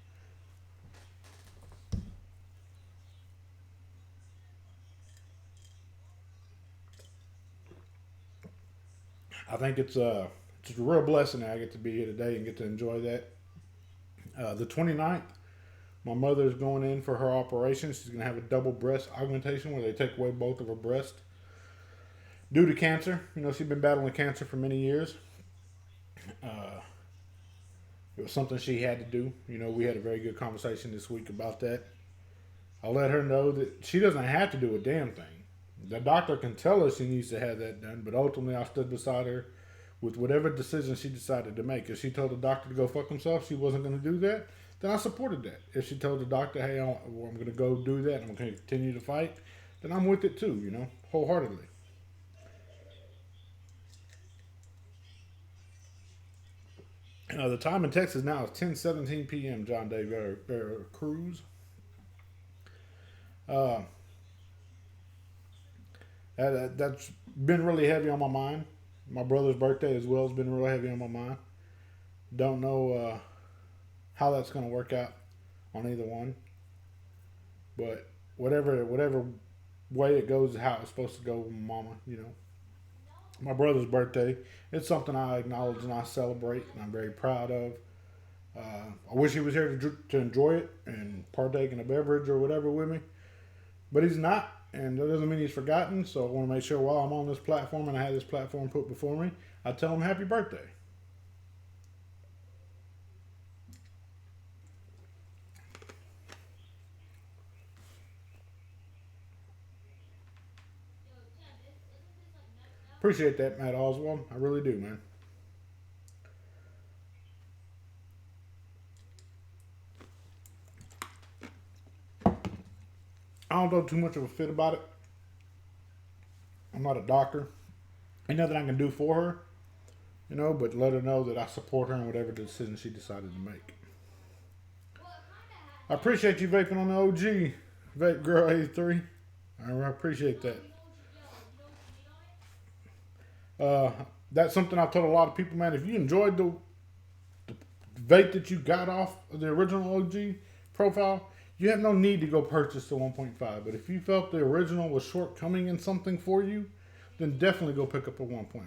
Speaker 2: I think it's a real blessing that I get to be here today and get to enjoy that. The 29th, my mother's going in for her operation. She's going to have a double breast augmentation where they take away both of her breasts due to cancer. You know, she's been battling cancer for many years. It was something she had to do. You know, we had a very good conversation this week about that. I let her know that she doesn't have to do a damn thing. The doctor can tell her she needs to have that done, but ultimately I stood beside her with whatever decision she decided to make. If she told the doctor to go fuck himself, she wasn't going to do that, then I supported that. If she told the doctor, hey, I'm going to go do that, and I'm going to continue to fight, then I'm with it too, you know, wholeheartedly. The time in Texas now is 10:17 p.m. John Day Cruz. That's been really heavy on my mind. My brother's birthday as well has been really heavy on my mind. Don't know how that's going to work out on either one. But whatever way it goes, how it's supposed to go with my mama, you know. My brother's birthday, it's something I acknowledge and I celebrate and I'm very proud of. I wish he was here to enjoy it and partake in a beverage or whatever with me. But he's not, and that doesn't mean he's forgotten. So I want to make sure while I'm on this platform and I have this platform put before me, I tell him happy birthday. Appreciate that, Matt Oswald. I really do, man. I don't know too much of a fit about it. I'm not a doctor. Ain't nothing I can do for her, you know, but let her know that I support her in whatever decision she decided to make. I appreciate you vaping on the OG, Vape Girl 83. I appreciate that. That's something I've told a lot of people, man. If you enjoyed the vape that you got off of the original OG profile, you have no need to go purchase the 1.5. But if you felt the original was shortcoming in something for you, then definitely go pick up a 1.5.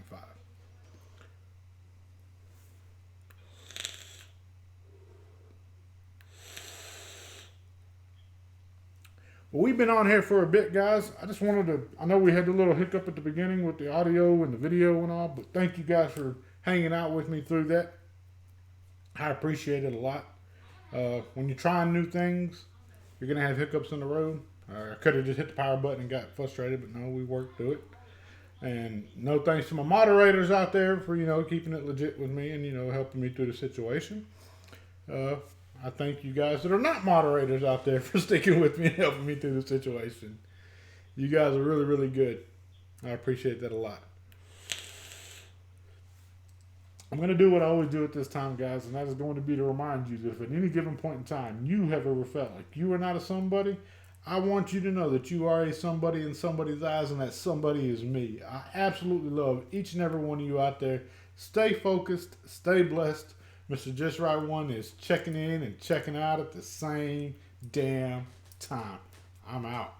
Speaker 2: Well, we've been on here for a bit, guys. I just wanted to, I know we had a little hiccup at the beginning with the audio and the video and all, but thank you guys for hanging out with me through that. I appreciate it a lot. When you're trying new things, you're going to have hiccups in the road. I could have just hit the power button and got frustrated, but no, we worked through it. And no thanks to my moderators out there for, you know, keeping it legit with me and, you know, helping me through the situation. I thank you guys that are not moderators out there for sticking with me and helping me through the situation. You guys are really, really good. I appreciate that a lot. I'm going to do what I always do at this time, guys, and that is going to be to remind you that if at any given point in time you have ever felt like you are not a somebody, I want you to know that you are a somebody in somebody's eyes, and that somebody is me. I absolutely love each and every one of you out there. Stay focused, stay blessed. Mr. Just Right One is checking in and checking out at the same damn time. I'm out.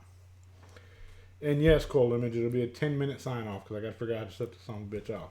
Speaker 2: And yes, Cole Image, it'll be a 10-minute sign off because I got to figure out how to shut this son of a bitch off.